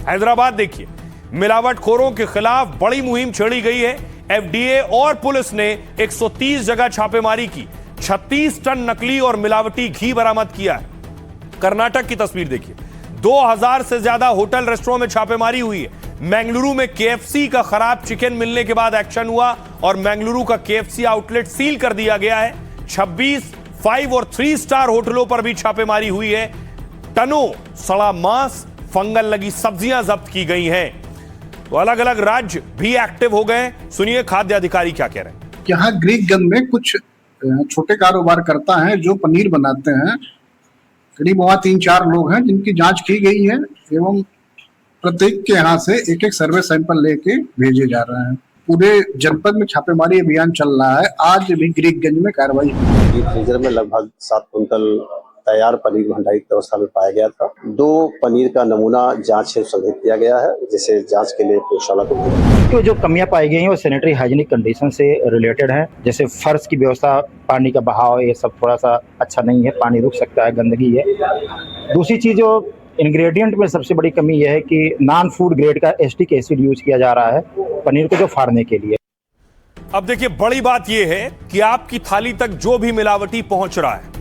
हैदराबाद देखिए, मिलावटखोरों के खिलाफ बड़ी मुहिम छेड़ी गई है। एफडीए और पुलिस ने 130 जगह छापेमारी की। 36 टन नकली और मिलावटी घी बरामद किया है। कर्नाटक की तस्वीर देखिए। 2000 से ज्यादा होटल रेस्टोरेंट में छापेमारी हुई है। बेंगलुरु में केएफसी का खराब चिकन मिलने के बाद एक्शन हुआ और बेंगलुरु का केएफसी आउटलेट सील कर दिया गया है। 26 5 और 3 स्टार होटलों पर भी छापेमारी हुई है। टनों सड़ा मांस, फंगल लगी सब्जियां जब्त की गई हैं। तो अलग अलग राज्य भी एक्टिव हो गए। सुनिए खाद्य अधिकारी क्या कह रहे हैं। यहाँ ग्रीकगंज में कुछ छोटे कारोबार करता है जो पनीर बनाते हैं। करीब वहाँ 3-4 लोग हैं जिनकी जांच की गई है एवं प्रत्येक के यहाँ से एक सर्वे सैंपल लेके भेजे जा रहे हैं। पूरे जनपद में छापेमारी अभियान चल रहा है। आज भी ग्रीकगंज में कार्रवाई हुई। फ्रीजर में लगभग 7 कुंटल तैयार पनीर भंडारित अवस्था में पाया गया था। 2 पनीर का नमूना जांच से संग्रहित किया गया है, जिसे जांच के लिए प्रयोगशाला को भेजा। तो जो कमियां पाई गई हैं वो सैनिटरी हाइजीनिक कंडीशन से रिलेटेड है। जैसे फर्श की व्यवस्था, पानी का बहाव, ये सब थोड़ा सा अच्छा नहीं है, पानी रुक सकता है, गंदगी है। दूसरी चीज जो इंग्रेडिएंट में सबसे बड़ी कमी यह है कि नॉन फूड ग्रेड का एस्टिक एसिड यूज किया जा रहा है पनीर को जो फाड़ने के लिए। अब देखिए बड़ी बात यह है कि आपकी थाली तक जो भी मिलावटी पहुंच रहा है,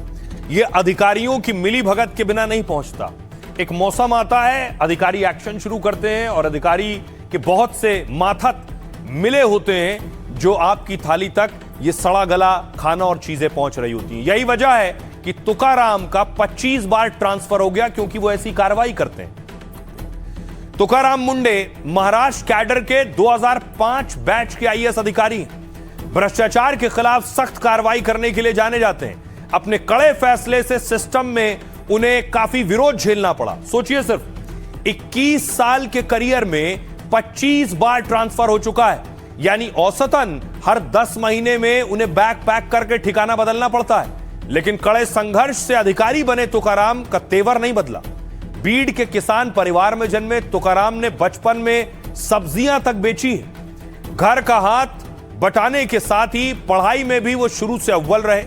यह अधिकारियों की मिली भगत के बिना नहीं पहुंचता। एक मौसम आता है, अधिकारी एक्शन शुरू करते हैं और अधिकारी के बहुत से माथत मिले होते हैं जो आपकी थाली तक ये सड़ा गला खाना और चीजें पहुंच रही होती हैं। यही वजह है कि तुकाराम का 25 बार ट्रांसफर हो गया, क्योंकि वो ऐसी कार्रवाई करते हैं। तुकाराम मुंडे महाराष्ट्र कैडर के 2005 बैच के आईएएस अधिकारी हैं। भ्रष्टाचार के खिलाफ सख्त कार्रवाई करने के लिए जाने जाते हैं। अपने कड़े फैसले से सिस्टम में उन्हें काफी विरोध झेलना पड़ा। सोचिए, सिर्फ 21 साल के करियर में 25 बार ट्रांसफर हो चुका है। यानी औसतन हर 10 महीने में उन्हें बैग पैक करके ठिकाना बदलना पड़ता है। लेकिन कड़े संघर्ष से अधिकारी बने तुकाराम का तेवर नहीं बदला। बीड़ के किसान परिवार में जन्मे तुकाराम ने बचपन में सब्जियां तक बेची है। घर का हाथ बटाने के साथ ही पढ़ाई में भी वो शुरू से अव्वल रहे।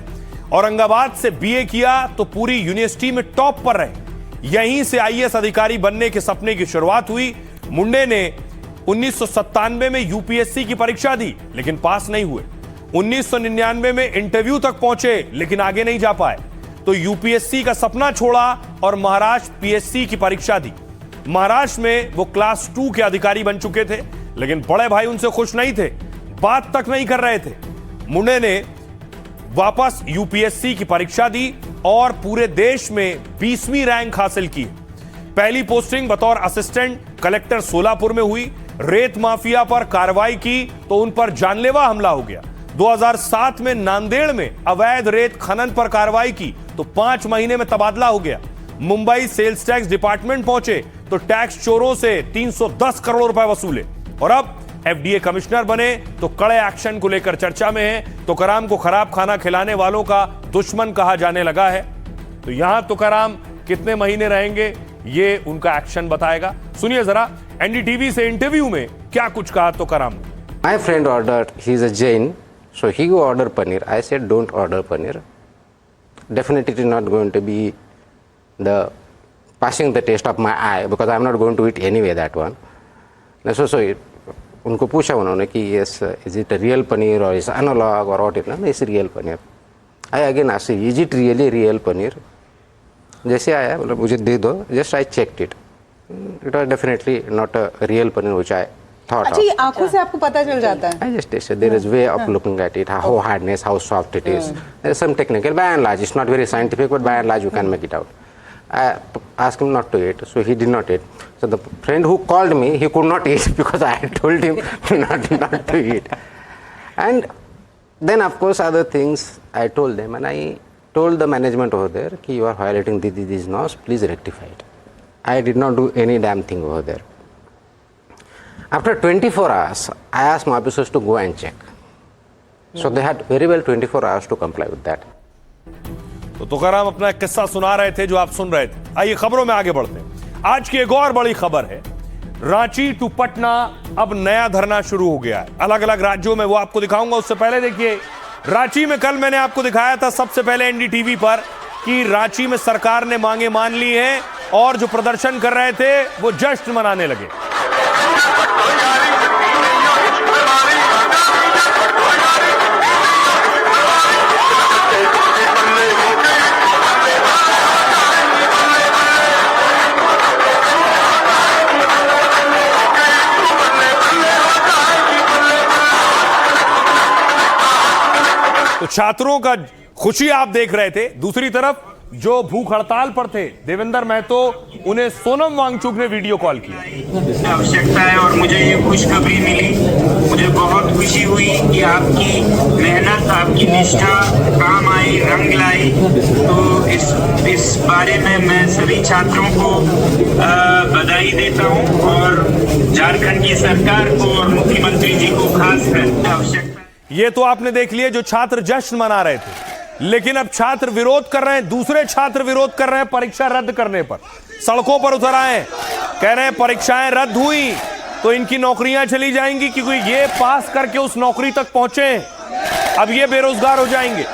औरंगाबाद से बीए किया तो पूरी यूनिवर्सिटी में टॉप पर रहे। यहीं से आईएएस अधिकारी बनने के सपने की शुरुआत हुई। मुंडे ने 1997 में यूपीएससी की परीक्षा दी, लेकिन पास नहीं हुए। 1999 में इंटरव्यू तक पहुंचे, लेकिन आगे नहीं जा पाए। तो यूपीएससी का सपना छोड़ा और महाराष्ट्र पीएससी की परीक्षा दी। महाराष्ट्र में वो क्लास 2 के अधिकारी बन चुके थे, लेकिन बड़े भाई उनसे खुश नहीं थे, बात तक नहीं कर रहे थे। मुंडे ने वापस यूपीएससी की परीक्षा दी और पूरे देश में 20वीं रैंक हासिल की। पहली पोस्टिंग बतौर असिस्टेंट कलेक्टर सोलापुर में हुई। रेत माफिया पर कार्रवाई की तो उन पर जानलेवा हमला हो गया। 2007 में नांदेड़ में अवैध रेत खनन पर कार्रवाई की तो 5 महीने में तबादला हो गया। मुंबई सेल्स टैक्स डिपार्टमेंट पहुंचे तो टैक्स चोरों से 310 करोड़ रुपए वसूले और अब एफडीए कमिश्नर बने तो कड़े एक्शन को लेकर चर्चा में है। तुकाराम को खराब खाना खिलाने वालों का दुश्मन कहा जाने लगा है। तो यहां तुकाराम कितने महीने रहेंगे ये उनका एक्शन बताएगा। सुनिए जरा एनडीटीवी से इंटरव्यू में क्या कुछ कहा तुकाराम ने। My friend ordered, he is a Jain, so he go order paneer. I said don't order paneer. Definitely it is not going to be the passing the taste of my eye because I am not going to eat anyway that one. So उनको पूछा उन्होंने कि yes, is it a real paneer or is analog or what? No, it's real paneer. I again asked, is it really real paneer? जैसे आया मतलब मुझे दे दो. Just I checked it. It was definitely not a real paneer which I thought of. अच्छा, ये आंखों से आपको पता चल जाता है? I just tasted. There is way of looking at it, how hardness, how soft it is. There is some technical. By and large, it's not very scientific, but by and large you can make it out. I asked him not to eat, so he did not eat. So the friend who called me, he could not eat because I had told him not to eat. And then of course other things I told them, and I told the management over there, "Ki you are violating these laws, please rectify it." I did not do any damn thing over there. After 24 hours, I asked my officers to go and check. So they had very well 24 hours to comply with that. तो तुकाराम अपना एक किस्सा सुना रहे थे जो आप सुन रहे थे। आइए खबरों में आगे बढ़ते हैं। आज की एक और बड़ी खबर है, रांची टू पटना अब नया धरना शुरू हो गया है अलग अलग राज्यों में, वो आपको दिखाऊंगा। उससे पहले देखिए, रांची में कल मैंने आपको दिखाया था सबसे पहले एनडीटीवी पर कि रांची में सरकार ने मांगे मान ली हैं और जो प्रदर्शन कर रहे थे वो जश्न मनाने लगे। तो छात्रों का खुशी आप देख रहे थे। दूसरी तरफ जो भूख हड़ताल पर थे देवेंद्र महतो, उन्हें सोनम वांगचुक ने वीडियो कॉल किया। आवश्यकता है और मुझे ये खुशखबरी मिली, मुझे बहुत खुशी हुई कि आपकी मेहनत, आपकी निष्ठा काम आई, रंग लाई। तो इस बारे में मैं सभी छात्रों को बधाई देता हूँ और झारखंड की सरकार को और मुख्यमंत्री जी को खासकर आवश्यकता। ये तो आपने देख लिया जो छात्र जश्न मना रहे थे, लेकिन अब छात्र विरोध कर रहे हैं। दूसरे छात्र विरोध कर रहे हैं परीक्षा रद्द करने पर, सड़कों पर उतर आए, कह रहे हैं परीक्षाएं रद्द हुई तो इनकी नौकरियां चली जाएंगी, क्योंकि ये पास करके उस नौकरी तक पहुंचे, अब ये बेरोजगार हो जाएंगे।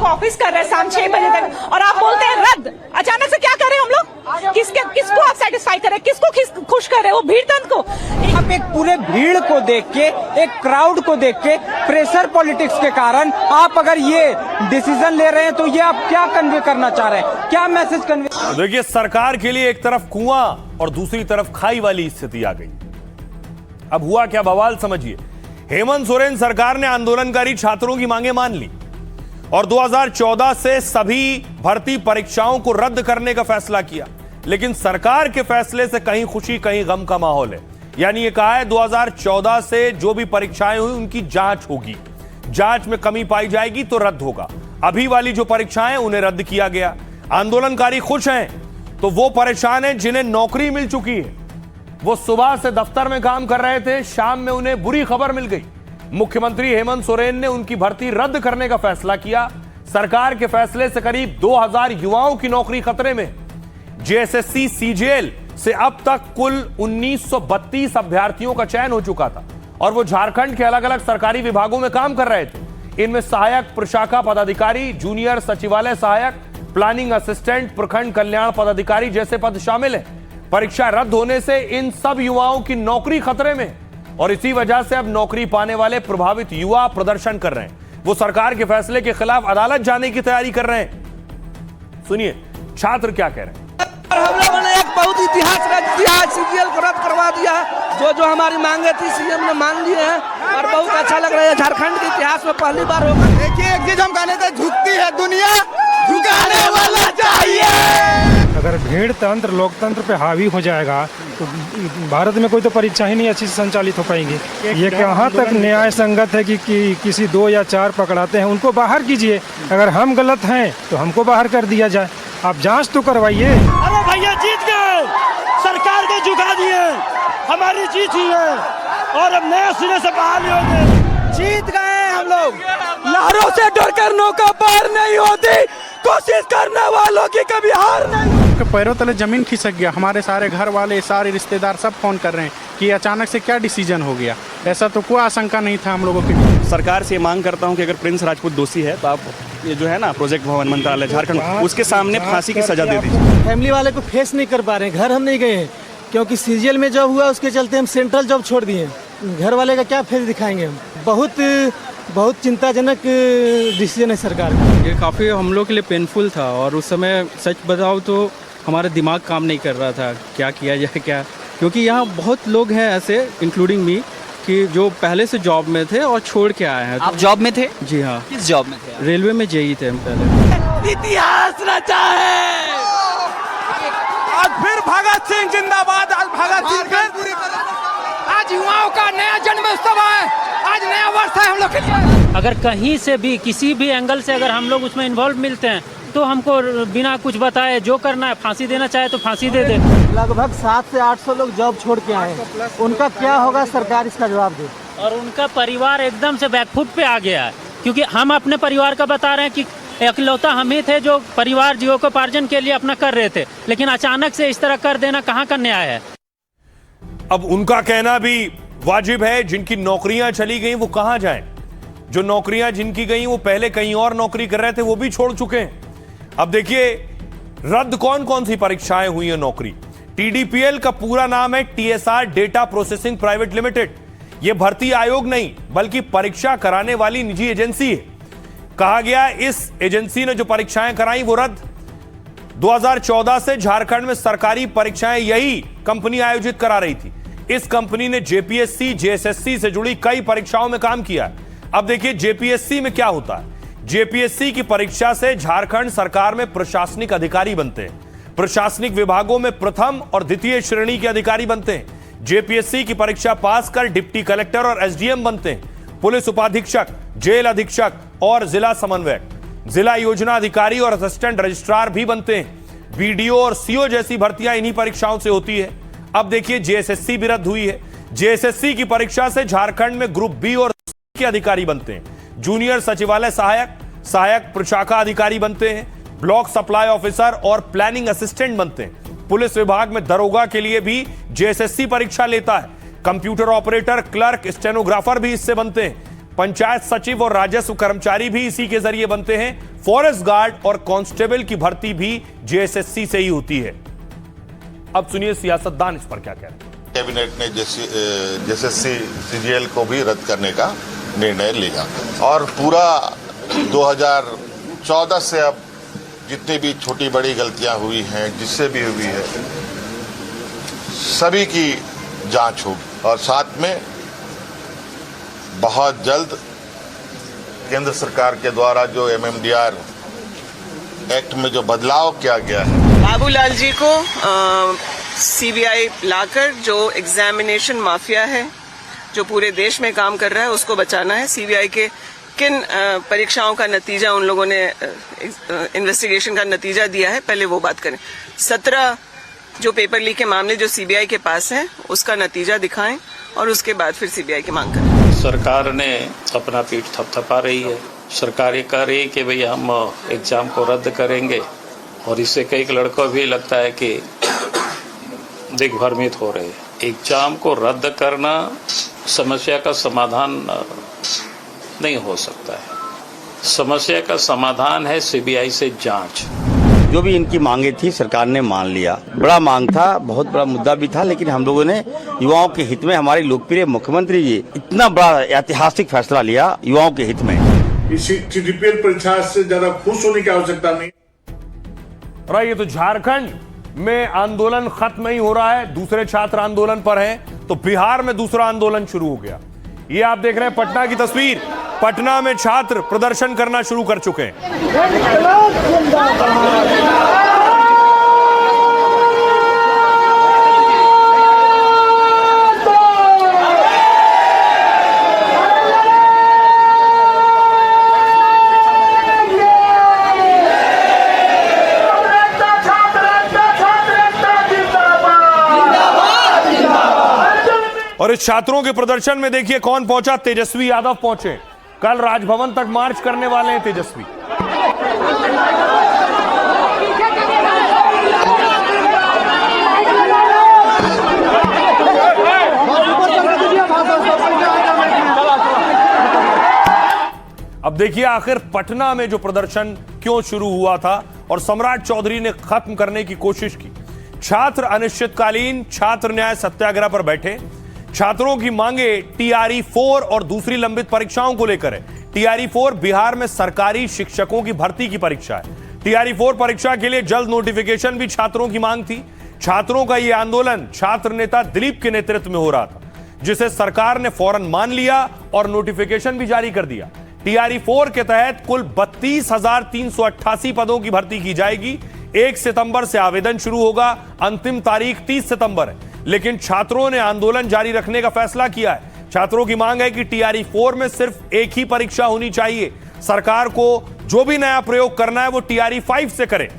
ऑफिस कर रहे हैं शाम 6 बजे तक और आप बोलते हैं रद्द। अचानक से क्या कर रहे हैं हम लोग? किसको आप सेटिस्फाई कर रहे हैं? किसको खुश कर रहे हैं? वो भीड़ तंत्र को। आप एक पूरे भीड़ को देख के, एक क्राउड को देख के, प्रेशर पॉलिटिक्स के कारण आप अगर ये डिसीजन ले रहे हैं तो ये आप क्या कन्वे करना चाह रहे हैं? क्या मैसेज कन्वे? देखिए, सरकार के लिए एक तरफ कुआं और दूसरी तरफ खाई वाली स्थिति आ गई। अब हुआ क्या बवाल समझिए। हेमंत सोरेन सरकार ने आंदोलनकारी छात्रों की मांगे मान ली और 2014 से सभी भर्ती परीक्षाओं को रद्द करने का फैसला किया, लेकिन सरकार के फैसले से कहीं खुशी कहीं गम का माहौल है। यानी ये कहा है 2014 से जो भी परीक्षाएं हुई उनकी जांच होगी, जांच में कमी पाई जाएगी तो रद्द होगा। अभी वाली जो परीक्षाएं उन्हें रद्द किया गया। आंदोलनकारी खुश हैं तो वो परेशान हैं जिन्हें नौकरी मिल चुकी है। वो सुबह से दफ्तर में काम कर रहे थे, शाम में उन्हें बुरी खबर मिल गई। मुख्यमंत्री हेमंत सोरेन ने उनकी भर्ती रद्द करने का फैसला किया। सरकार के फैसले से करीब 2000 युवाओं की नौकरी खतरे में। जेएसएससी सीजीएल से अब तक कुल 1932 अभ्यर्थियों का चयन हो चुका था और वो झारखंड के अलग अलग सरकारी विभागों में काम कर रहे थे। इनमें सहायक प्रशाखा पदाधिकारी, जूनियर सचिवालय सहायक, प्लानिंग असिस्टेंट, प्रखंड कल्याण पदाधिकारी जैसे पद शामिल हैं। परीक्षा रद्द होने से इन सब युवाओं की नौकरी खतरे में। और इसी वजह से अब नौकरी पाने वाले प्रभावित युवा प्रदर्शन कर रहे हैं। वो सरकार के फैसले के खिलाफ अदालत जाने की तैयारी कर रहे हैं। सुनिए छात्र क्या कह रहे हैं। हम लोगों ने एक बहुत इतिहास रच दिया है, सीजीएल को रद्द करवा दिया है। जो हमारी मांगे थी सीएम ने मान ली है और बहुत अच्छा लग रहा है। झारखंड के इतिहास में पहली बार होगा। देखिए एक चीज हम कहने थे, झुकती है दुनिया, झुकाने वाला चाहिए। अगर भीड़ तंत्र लोकतंत्र पे हावी हो जाएगा तो भारत में कोई तो परीक्षा ही नहीं अच्छी से संचालित हो पाएंगी। ये कहाँ तक न्याय संगत है कि किसी 2 या 4 पकड़ाते हैं, उनको बाहर कीजिए। अगर हम गलत हैं तो हमको बाहर कर दिया जाए। आप जांच तो करवाइए। अरे भैया जीत गए, सरकार को झुका दिए, हमारी जीत ही है और अब नए सिरे से बहाल होंगे। जीत गए हम लोग। लहरों से डरकर नौका पार नहीं होती, कोशिश करने वालों की कभी हार नहीं। पैरों तले जमीन खिसक गया। हमारे सारे घर वाले, सारे रिश्तेदार सब फोन कर रहे हैं कि अचानक से क्या डिसीजन हो गया। ऐसा तो कोई आशंका नहीं था हम लोगों की। सरकार से मांग करता हूं कि अगर प्रिंस राजपूत दोषी है तो आप ये जो है ना प्रोजेक्ट भवन मंत्रालय झारखंड, उसके सामने फांसी की सजा दे दीजिए। फैमिली वाले को फेस नहीं कर पा रहे हैं, घर हम नहीं गए हैं क्योंकि सीजीएल में जॉब हुआ उसके चलते हम सेंट्रल जॉब छोड़ दिए। घर वाले का क्या फेस दिखाएंगे हम। बहुत चिंताजनक डिसीजन है सरकार का। ये काफ़ी हम लोग के लिए पेनफुल था और उस समय सच बताओ तो हमारा दिमाग काम नहीं कर रहा था क्या किया जाए क्या, क्योंकि यहाँ बहुत लोग हैं ऐसे इंक्लूडिंग मी कि जो पहले से जॉब में थे और छोड़ के आए हैं। आप जॉब में थे? जी हाँ। किस जॉब में थे? रेलवे में जेई थे हम पहले। इतिहास रचा है। आज फिर भगत सिंह जिंदाबाद। आज भगत सिंह, आज युवाओं का नया जन्मोत्सव है, आज नया वर्ष है हम लोग के लिए। अगर कहीं से भी किसी भी एंगल से अगर हम लोग उसमें इन्वॉल्व मिलते हैं तो हमको बिना कुछ बताए जो करना है, फांसी देना चाहे तो फांसी दे दे। लगभग 700 से 800 लोग जॉब छोड़ के आए हैं, उनका क्या होगा सरकार इसका जवाब दे। और उनका परिवार एकदम से बैकफुट पे आ गया है, क्योंकि हम अपने परिवार का बता रहे हैं कि इकलौता हम ही थे जो परिवार जीविकोपार्जन के लिए अपना कर रहे थे, लेकिन अचानक से इस तरह कर देना कहाँ का न्याय है। अब उनका कहना भी वाजिब है, जिनकी नौकरियां चली गई वो कहां जाएं? जो नौकरियां जिनकी गई वो पहले कहीं और नौकरी कर रहे थे वो भी छोड़ चुके हैं। अब देखिए रद्द कौन कौन सी परीक्षाएं हुई है नौकरी। टीडीपीएल का पूरा नाम है TSR data processing private limited. यह भर्ती आयोग नहीं बल्कि परीक्षा कराने वाली निजी एजेंसी है। कहा गया इस एजेंसी ने जो परीक्षाएं कराई वो रद्द। 2014 से झारखंड में सरकारी परीक्षाएं यही कंपनी आयोजित करा रही थी। इस कंपनी ने जेपीएससी, जेएसएससी से जुड़ी कई परीक्षाओं में काम किया। अब देखिए जेपीएससी में क्या होता है। जेपीएससी की परीक्षा से झारखंड सरकार में प्रशासनिक अधिकारी बनते हैं। प्रशासनिक विभागों में प्रथम और द्वितीय श्रेणी के अधिकारी बनते हैं। जेपीएससी की परीक्षा पास कर डिप्टी कलेक्टर और एसडीएम बनते हैं। पुलिस उपाधीक्षक, जेल अधीक्षक और जिला समन्वयक, जिला योजना अधिकारी और असिस्टेंट रजिस्ट्रार भी बनते हैं। बीडीओ और सीओ जैसी भर्तियां इन्हीं परीक्षाओं से होती है। अब देखिए जेएसएससी भी रद्द हुई है। जेएसएससी की परीक्षा से झारखंड में ग्रुप बी और सी के अधिकारी बनते हैं। जूनियर सचिवालय सहायक, सहायक प्रशाखा अधिकारी बनते हैं। ब्लॉक सप्लाई ऑफिसर और प्लानिंग असिस्टेंट बनते हैं। पुलिस विभाग में दरोगा के लिए भी जेएसएससी परीक्षा लेता है। कंप्यूटर ऑपरेटर, क्लर्क, स्टेनोग्राफर भी इससे बनते हैं। पंचायत सचिव और राजस्व कर्मचारी भी इसी के जरिए बनते हैं। फॉरेस्ट गार्ड और कांस्टेबल की भर्ती भी जेएसएससी से ही होती है। अब सुनिए सियासतदान इस पर क्या कह रहे हैं। कैबिनेट ने जेएसएससी सीजीएल को भी रद्द करने का निर्णय लिया और पूरा 2014 से अब जितनी भी छोटी बड़ी गलतियां हुई हैं, जिससे भी हुई है, सभी की जांच होगी और साथ में बहुत जल्द केंद्र सरकार के द्वारा जो एमएमडीआर एक्ट में जो बदलाव किया गया है, बाबूलाल जी को सीबीआई लाकर जो एग्जामिनेशन माफिया है जो पूरे देश में काम कर रहा है उसको बचाना है। सीबीआई के किन परीक्षाओं का नतीजा उन लोगों ने इन्वेस्टिगेशन का नतीजा दिया है, पहले वो बात करें। 17 जो पेपर लीक के मामले जो सीबीआई के पास हैं उसका नतीजा दिखाएं और उसके बाद फिर सीबीआई की मांग करें। सरकार ने अपना पीठ थपथपा रही है। सरकार ये कह रही है कि भाई हम एग्जाम को रद्द करेंगे और इससे कई लड़कों भी लगता है कि दिग्भ्रमित हो रहे हैं। एग्जाम को रद्द करना समस्या का समाधान नहीं हो सकता है। समस्या का समाधान है सीबीआई से जांच। जो भी इनकी मांगे थी सरकार ने मान लिया। बड़ा मांग था, बहुत बड़ा मुद्दा भी था, लेकिन हम लोगों ने युवाओं के हित में, हमारे लोकप्रिय मुख्यमंत्री जी इतना बड़ा ऐतिहासिक फैसला लिया युवाओं के हित में। इसी CGPL परीक्षा से ज्यादा खुश होने की आवश्यकता नहीं। ये तो झारखंड में आंदोलन खत्म नहीं हो रहा है, दूसरे छात्र आंदोलन पर हैं, तो बिहार में दूसरा आंदोलन शुरू हो गया। ये आप देख रहे हैं पटना की तस्वीर। पटना में छात्र प्रदर्शन करना शुरू कर चुके हैं। और इस छात्रों के प्रदर्शन में देखिए कौन पहुंचा, तेजस्वी यादव पहुंचे। कल राजभवन तक मार्च करने वाले हैं तेजस्वी। अब देखिए आखिर पटना में जो प्रदर्शन क्यों शुरू हुआ था और सम्राट चौधरी ने खत्म करने की कोशिश की। छात्र अनिश्चितकालीन छात्र न्याय सत्याग्रह पर बैठे। छात्रों की मांगे TRE 4 और दूसरी लंबित परीक्षाओं को लेकर है। TRE 4 बिहार में सरकारी शिक्षकों की भर्ती की परीक्षा है। TRE 4 परीक्षा के लिए जल्द नोटिफिकेशन भी छात्रों की मांग थी। छात्रों का यह आंदोलन छात्र नेता दिलीप के नेतृत्व में हो रहा था, जिसे सरकार ने फौरन मान लिया और नोटिफिकेशन भी जारी कर दिया। TRE 4 के तहत कुल 32,388 पदों की भर्ती की जाएगी। 1 सितंबर से आवेदन शुरू होगा, अंतिम तारीख 30 सितंबर है। लेकिन छात्रों ने आंदोलन जारी रखने का फैसला किया है। छात्रों की मांग है कि TRE 4 में सिर्फ एक ही परीक्षा होनी चाहिए। सरकार को जो भी नया प्रयोग करना है वो TRE 5 से करे।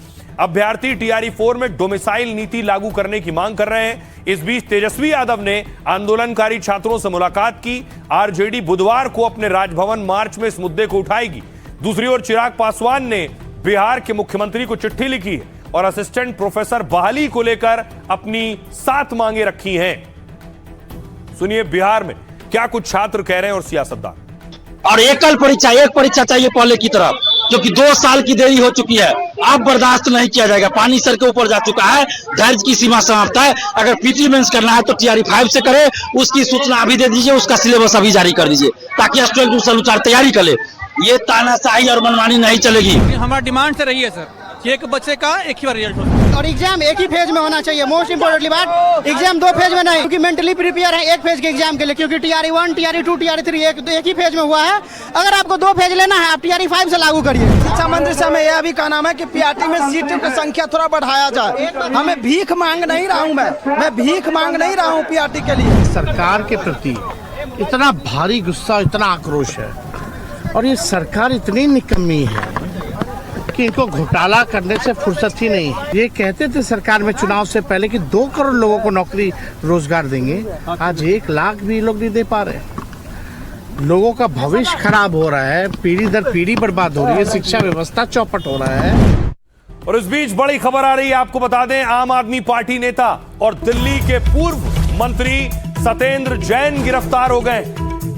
अभ्यर्थी TRE 4 में डोमिसाइल नीति लागू करने की मांग कर रहे हैं। इस बीच तेजस्वी यादव ने आंदोलनकारी छात्रों से मुलाकात की। RJD बुधवार को अपने राजभवन मार्च में इस मुद्दे को उठाएगी। दूसरी ओर चिराग पासवान ने बिहार के मुख्यमंत्री को चिट्ठी लिखी है और असिस्टेंट प्रोफेसर बहाली को लेकर अपनी 7 मांगे रखी हैं। सुनिए बिहार में क्या कुछ छात्र कह रहे हैं और सियासतदान। और एकल परीक्षा, एक परीक्षा चाहिए पहले की तरफ, जो कि 2 साल की देरी हो चुकी है, अब बर्दाश्त नहीं किया जाएगा। पानी सर के ऊपर जा चुका है, धैर्य की सीमा समाप्त है। अगर PT मेंस करना है तो TRE 5 से करे, उसकी सूचना अभी दे दीजिए, उसका सिलेबस अभी जारी कर दीजिए, ताकि स्टूडेंट उस अनुसार तैयारी कर ले। ये तानाशाही और मनमानी नहीं चलेगी। हमारा डिमांड से रही है सर, एक बच्चे का एक ही बार रिजल्ट हो और एग्जाम एक ही फेज में होना चाहिए। मोस्ट इंपोर्टेंटली बात, एग्जाम 2 फेज में नहीं, क्योंकि मेंटली प्रिपेयर है एक फेज के एग्जाम के लिए, क्योंकि TRE 1, TRE 2, TRE 3 एक ही फेज में हुआ है। अगर आपको 2 फेज लेना है, आप TRE 5 से लागू करिए। शिक्षा मंत्री से हमें यह भी कहना है कि PRT में सीटों की संख्या थोड़ा बढ़ाया जाए। हमें भीख मांग नहीं रहा हूँ, मैं भीख मांग नहीं रहा हूँ PRT के लिए। सरकार के प्रति इतना भारी गुस्सा, इतना आक्रोश है, और ये सरकार इतनी निकम्मी है कि इनको घोटाला करने से फुर्सत ही नहीं है। ये कहते थे सरकार में चुनाव से पहले कि 2 करोड़ लोगों को नौकरी रोजगार देंगे, आज 1 लाख भी लोग नहीं दे पा रहे। लोगों का भविष्य खराब हो रहा है, पीढ़ी दर पीढ़ी बर्बाद हो रही है, शिक्षा व्यवस्था चौपट हो रहा है। और इस बीच बड़ी खबर आ रही है, आपको बता दें, आम आदमी पार्टी नेता और दिल्ली के पूर्व मंत्री सत्येंद्र जैन गिरफ्तार हो गए।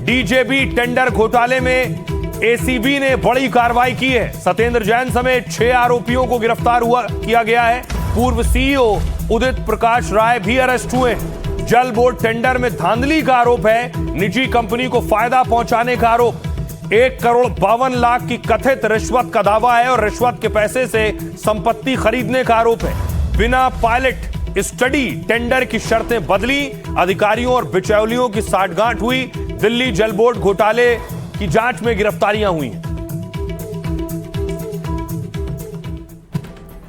DJB टेंडर घोटाले में ACB ने बड़ी कार्रवाई की है। सत्येंद्र जैन समेत 6 आरोपियों को गिरफ्तार किया गया है। पूर्व CEO उदित प्रकाश राय भी अरेस्ट हुए। जल बोर्ड टेंडर में धांधली का आरोप है। निजी कंपनी को फायदा पहुंचाने का आरोप। 1 करोड़ 52 लाख की कथित रिश्वत का दावा है और रिश्वत के पैसे से संपत्ति खरीदने का आरोप है। बिना पायलट स्टडी टेंडर की शर्तें बदली, अधिकारियों और बिचौलियों की साठगांठ हुई। दिल्ली जल बोर्ड घोटाले की जांच में गिरफ्तारियां हुई हैं।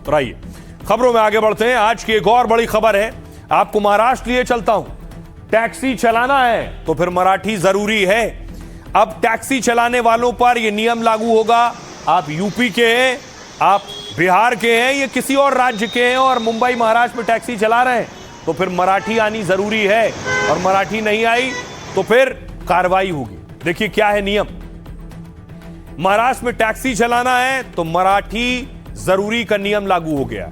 तो आइए खबरों में आगे बढ़ते हैं। आज की एक और बड़ी खबर है, आपको महाराष्ट्र लिए चलता हूं। टैक्सी चलाना है तो फिर मराठी जरूरी है। अब टैक्सी चलाने वालों पर यह नियम लागू होगा। आप यूपी के हैं, आप बिहार के हैं, ये किसी और राज्य के हैं और मुंबई महाराष्ट्र में टैक्सी चला रहे हैं तो फिर मराठी आनी जरूरी है, और मराठी नहीं आई तो फिर कार्रवाई होगी। देखिए क्या है नियम। महाराष्ट्र में टैक्सी चलाना है तो मराठी जरूरी का नियम लागू हो गया।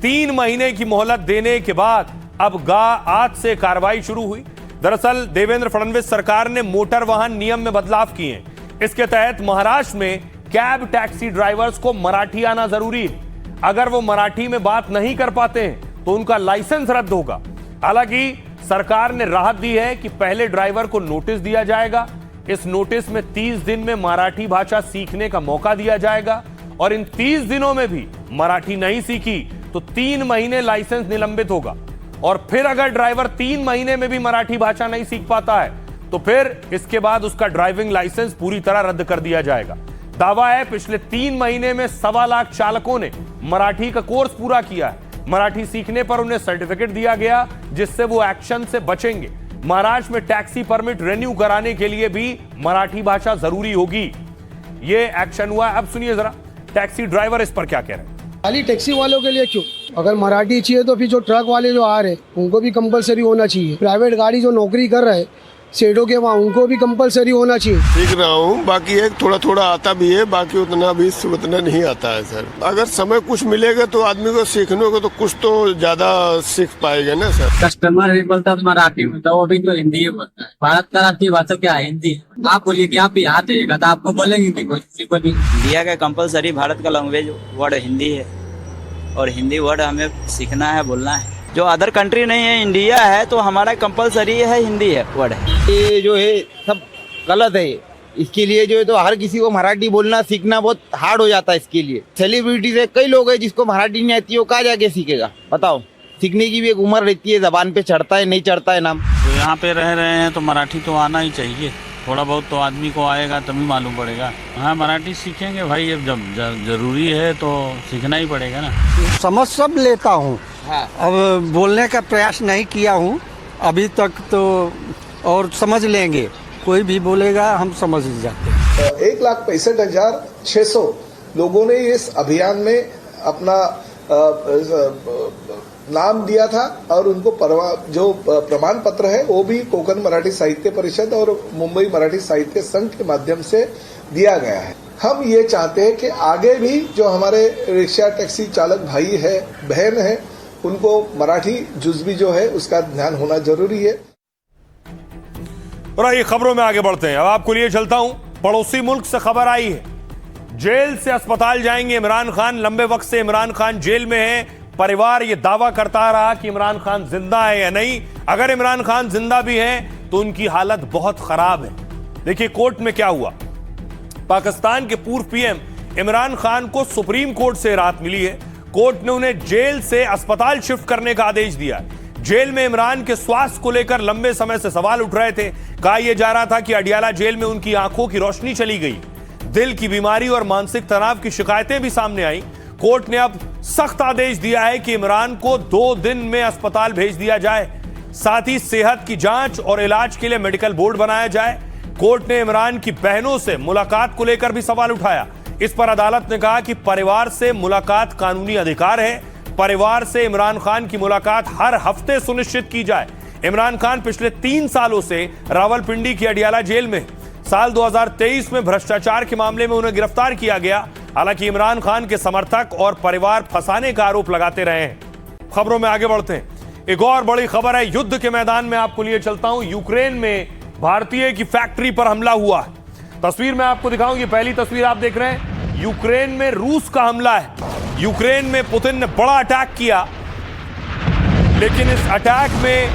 3 महीने की मोहलत देने के बाद अब आज से कार्रवाई शुरू हुई। दरअसल देवेंद्र फडणवीस सरकार ने मोटर वाहन नियम में बदलाव किए हैं। इसके तहत महाराष्ट्र में कैब टैक्सी ड्राइवर्स को मराठी आना जरूरी है। अगर वो मराठी में बात नहीं कर पाते हैं तो उनका लाइसेंस रद्द होगा। हालांकि सरकार ने राहत दी है कि पहले ड्राइवर को नोटिस दिया जाएगा। इस नोटिस में 30 दिन में मराठी भाषा सीखने का मौका दिया जाएगा और इन 30 दिनों में भी मराठी नहीं सीखी तो 3 महीने लाइसेंस निलंबित होगा। और फिर अगर ड्राइवर 3 महीने में भी मराठी भाषा नहीं सीख पाता है तो फिर इसके बाद उसका ड्राइविंग लाइसेंस पूरी तरह रद्द कर दिया जाएगा। दावा है पिछले 3 महीने में 1.25 लाख चालकों ने मराठी का कोर्स पूरा किया है। मराठी सीखने पर उन्हें सर्टिफिकेट दिया गया जिससे वो एक्शन से बचेंगे। महाराष्ट्र में टैक्सी परमिट रिन्यू कराने के लिए भी मराठी भाषा जरूरी होगी। ये एक्शन हुआ। अब सुनिए जरा टैक्सी ड्राइवर इस पर क्या कह रहे हैं। खाली टैक्सी वालों के लिए क्यों? अगर मराठी चाहिए तो फिर जो ट्रक वाले जो आ रहे हैं उनको भी कंपलसरी होना चाहिए। प्राइवेट गाड़ी जो नौकरी कर रहे हैं सेठों के वहाँ उनको भी कंपलसरी होना चाहिए। सीख रहा हूँ, बाकी एक थोड़ा थोड़ा आता भी है, बाकी उतना नहीं आता है सर। अगर समय कुछ मिलेगा तो आदमी को सीखने को तो कुछ तो ज्यादा सीख पाएगा ना सर। कस्टमर भी बोलता है मराठी में तो वो भी तो हिंदी में बोलता है। भारत का राष्ट्रीय भाषा क्या है? हिंदी। आप बोलिए कि आप यहाँ आते तो आपको बोलेंगे कोई। इंडिया का कंपलसरी भारत का लैंग्वेज वर्ड हिंदी है और हिंदी वर्ड हमें सीखना है, बोलना है। जो अदर कंट्री नहीं है, इंडिया है, तो हमारा कंपलसरी है हिंदी है वर्ड है। ये जो है सब गलत है। इसके लिए जो है तो हर किसी को मराठी बोलना सीखना बहुत हार्ड हो जाता है। इसके लिए सेलिब्रिटी से कई लोग हैं जिसको मराठी नहीं आती, वो कहाँ जाके सीखेगा बताओ? सीखने की भी एक उम्र रहती है, जबान पे चढ़ता है नहीं चढ़ता है नाम। तो यहाँ पे रह रहे हैं तो मराठी तो आना ही चाहिए। थोड़ा बहुत तो आदमी को आएगा तभी मालूम पड़ेगा। हाँ मराठी सीखेंगे भाई, अब जब जरूरी है तो सीखना ही पड़ेगा ना। समझ सब लेता हूँ। अब बोलने का प्रयास नहीं किया हूँ अभी तक, तो और समझ लेंगे। कोई भी बोलेगा हम समझ जाते। 1,65,600 लोगों ने इस अभियान में अपना नाम दिया था और उनको जो प्रमाण पत्र है वो भी कोंकण मराठी साहित्य परिषद और मुंबई मराठी साहित्य संघ के माध्यम से दिया गया है। हम ये चाहते हैं कि आगे भी जो हमारे रिक्शा टैक्सी चालक भाई है बहन है उनको मराठी जुज़वी जो है उसका ध्यान होना जरूरी है। और आइए खबरों में आगे बढ़ते हैं। अब आपको लिए चलता हूं, पड़ोसी मुल्क से खबर आई है। जेल से अस्पताल जाएंगे इमरान खान। लंबे वक्त से इमरान खान जेल में है। परिवार ये दावा करता रहा कि इमरान खान जिंदा है या नहीं। अगर इमरान खान जिंदा भी है तो उनकी हालत बहुत खराब है। देखिए कोर्ट में क्या हुआ। पाकिस्तान के पूर्व पीएम इमरान खान को सुप्रीम कोर्ट से राहत मिली है। कोर्ट ने उन्हें जेल से अस्पताल शिफ्ट करने का आदेश दिया है। जेल में इमरान के स्वास्थ्य को लेकर लंबे समय से सवाल उठ रहे थे। कहा यह जा रहा था कि अडियाला जेल में उनकी आंखों की रोशनी चली गई। दिल की बीमारी और मानसिक तनाव की शिकायतें भी सामने आई। कोर्ट ने अब सख्त आदेश दिया है कि इमरान को 2 दिन में अस्पताल भेज दिया जाए। साथ ही सेहत की जांच और इलाज के लिए मेडिकल बोर्ड बनाया जाए। कोर्ट ने इमरान की बहनों से मुलाकात को लेकर भी सवाल उठाया। इस पर अदालत ने कहा कि परिवार से मुलाकात कानूनी अधिकार है। परिवार से इमरान खान की मुलाकात हर हफ्ते सुनिश्चित की जाए। इमरान खान पिछले 3 सालों से रावलपिंडी की अडियाला जेल में। साल 2023 में भ्रष्टाचार के मामले में उन्हें गिरफ्तार किया गया। हालांकि इमरान खान के समर्थक और परिवार फंसाने का आरोप लगाते रहे हैं। खबरों में आगे बढ़ते हैं। एक और बड़ी खबर है, युद्ध के मैदान में आपको लिए चलता हूं। यूक्रेन में भारतीय की फैक्ट्री पर हमला हुआ है। तस्वीर में आपको दिखाऊं, ये पहली तस्वीर आप देख रहे हैं। यूक्रेन में रूस का हमला है। यूक्रेन में पुतिन ने बड़ा अटैक किया, लेकिन इस अटैक में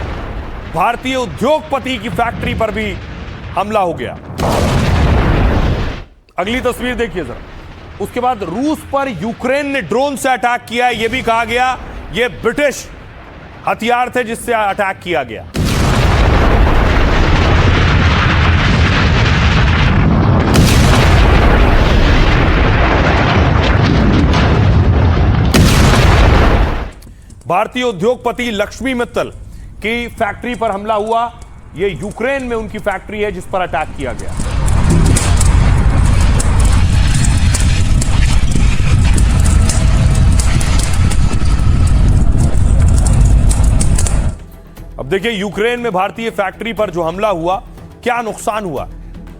भारतीय उद्योगपति की फैक्ट्री पर भी हमला हो गया। अगली तस्वीर देखिए जरा। उसके बाद रूस पर यूक्रेन ने ड्रोन से अटैक किया। यह भी कहा गया ये ब्रिटिश हथियार थे जिससे अटैक किया गया। भारतीय उद्योगपति लक्ष्मी मित्तल की फैक्ट्री पर हमला हुआ। यह यूक्रेन में उनकी फैक्ट्री है जिस पर अटैक किया गया। अब देखिए यूक्रेन में भारतीय फैक्ट्री पर जो हमला हुआ, क्या नुकसान हुआ।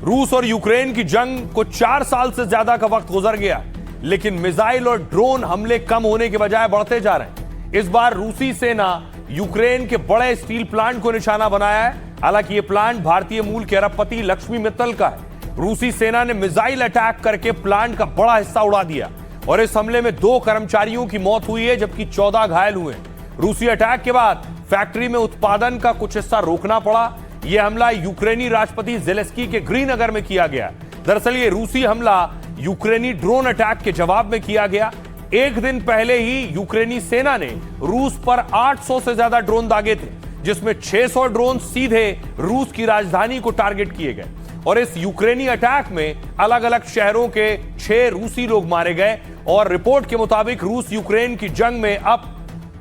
रूस और यूक्रेन की जंग को 4 साल से ज्यादा का वक्त गुजर गया, लेकिन मिसाइल और ड्रोन हमले कम होने के बजाय बढ़ते जा रहे हैं। इस बार रूसी सेना यूक्रेन के बड़े स्टील प्लांट को निशाना बनाया है। हालांकि यह प्लांट भारतीय मूल के अरबपति लक्ष्मी मित्तल का है। रूसी सेना ने मिसाइल अटैक करके प्लांट का बड़ा हिस्सा उड़ा दिया। और इस हमले में 2 कर्मचारियों की मौत हुई है जबकि 14 घायल हुए। रूसी अटैक के बाद फैक्ट्री में उत्पादन का कुछ हिस्सा रोकना पड़ा। यह हमला यूक्रेनी राष्ट्रपति ज़ेलेंस्की के गृहनगर में किया गया। दरअसल ये रूसी हमला यूक्रेनी ड्रोन अटैक के जवाब में किया गया। एक दिन पहले ही यूक्रेनी सेना ने रूस पर 800 से ज्यादा ड्रोन दागे थे, जिसमें 600 ड्रोन सीधे रूस की राजधानी को टारगेट किए गए। और इस यूक्रेनी अटैक में अलग अलग शहरों के 6 रूसी लोग मारे गए। और रिपोर्ट के मुताबिक रूस यूक्रेन की जंग में अब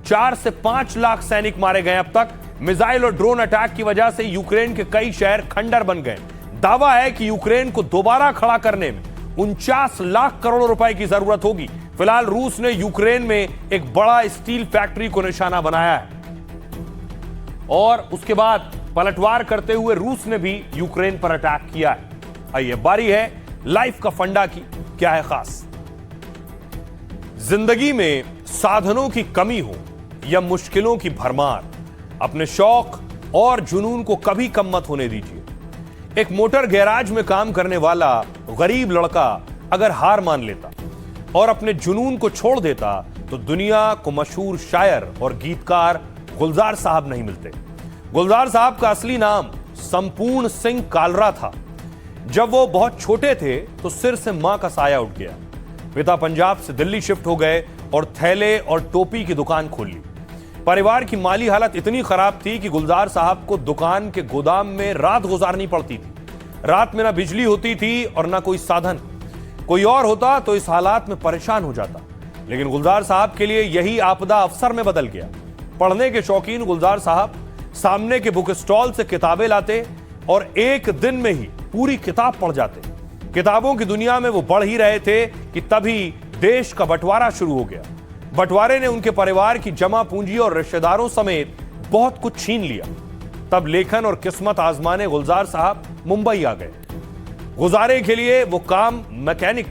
4 से 5 लाख सैनिक मारे गए। अब तक मिसाइल और ड्रोन अटैक की वजह से यूक्रेन के कई शहर खंडर बन गए। दावा है कि यूक्रेन को दोबारा खड़ा करने में 49 लाख करोड़ रुपए की जरूरत होगी। फिलहाल रूस ने यूक्रेन में एक बड़ा स्टील फैक्ट्री को निशाना बनाया है और उसके बाद पलटवार करते हुए रूस ने भी यूक्रेन पर अटैक किया है। आइए बारी है लाइफ का फंडा की। क्या है खास? जिंदगी में साधनों की कमी हो या मुश्किलों की भरमार, अपने शौक और जुनून को कभी कम मत होने दीजिए। एक मोटर गैराज में काम करने वाला गरीब लड़का अगर हार मान लेता और अपने जुनून को छोड़ देता तो दुनिया को मशहूर शायर और गीतकार गुलजार साहब नहीं मिलते। गुलजार साहब का असली नाम संपूर्ण सिंह कालरा था। जब वो बहुत छोटे थे तो सिर से मां का साया उठ गया। पिता पंजाब से दिल्ली शिफ्ट हो गए और थैले और टोपी की दुकान खोल ली। परिवार की माली हालत इतनी खराब थी कि गुलजार साहब को दुकान के गोदाम में रात गुजारनी पड़ती थी। रात में ना बिजली होती थी और ना कोई साधन। कोई और होता तो इस हालात में परेशान हो जाता, लेकिन गुलजार साहब के लिए यही आपदा अवसर में बदल गया। पढ़ने के शौकीन गुलजार साहब सामने के बुक स्टॉल से किताबें लाते और एक दिन में ही पूरी किताब पढ़ जाते। किताबों की दुनिया में वो बढ़ ही रहे थे कि तभी देश का बंटवारा शुरू हो गया। बंटवारे ने उनके परिवार की जमा पूंजी और रिश्तेदारों समेत बहुत कुछ छीन लिया। तब लेखन और किस्मत आजमाने गुलजार साहब मुंबई आ गए। गुजारे के लिए वो काम मैकेनिक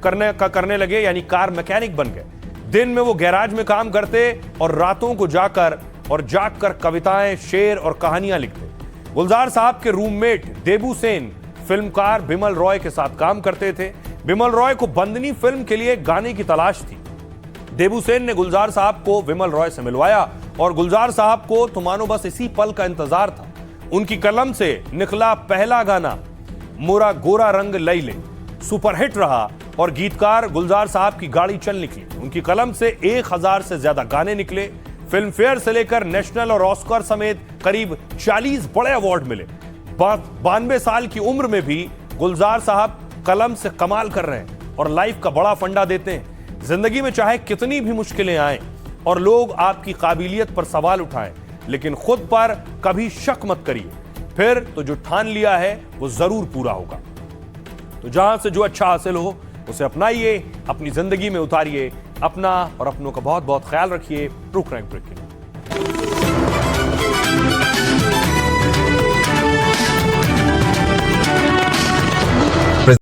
करने लगे, यानी कार मैकेनिक बन गए। दिन में वो गैराज में काम करते और रातों को जागकर कविताएं, शेर और कहानियां लिखते। गुलजार साहब के रूममेट देबू सेन फिल्मकार बिमल रॉय के साथ काम करते थे। बिमल रॉय को बंदनी फिल्म के लिए गाने की तलाश थी। देबू सेन ने गुलजार साहब को विमल रॉय से मिलवाया और गुलजार साहब को तो मानो बस इसी पल का इंतजार था। उनकी कलम से निकला पहला गाना मोरा गोरा रंग लैले सुपरहिट रहा और गीतकार गुलजार साहब की गाड़ी चल निकली। उनकी कलम से 1000 से ज्यादा गाने निकले। फिल्म फेयर से लेकर नेशनल और ऑस्कर समेत करीब 40 बड़े अवार्ड मिले। 92 साल की उम्र में भी गुलजार साहब कलम से कमाल कर रहे हैं और लाइफ का बड़ा फंडा देते हैं। जिंदगी में चाहे कितनी भी मुश्किलें आए और लोग आपकी काबिलियत पर सवाल उठाएं, लेकिन खुद पर कभी शक मत करिए। फिर तो जो ठान लिया है वो जरूर पूरा होगा। तो जहां से जो अच्छा हासिल हो उसे अपनाइए, अपनी जिंदगी में उतारिए। अपना और अपनों का बहुत बहुत ख्याल रखिए। रुक रहे हैं ब्रेक के लिए।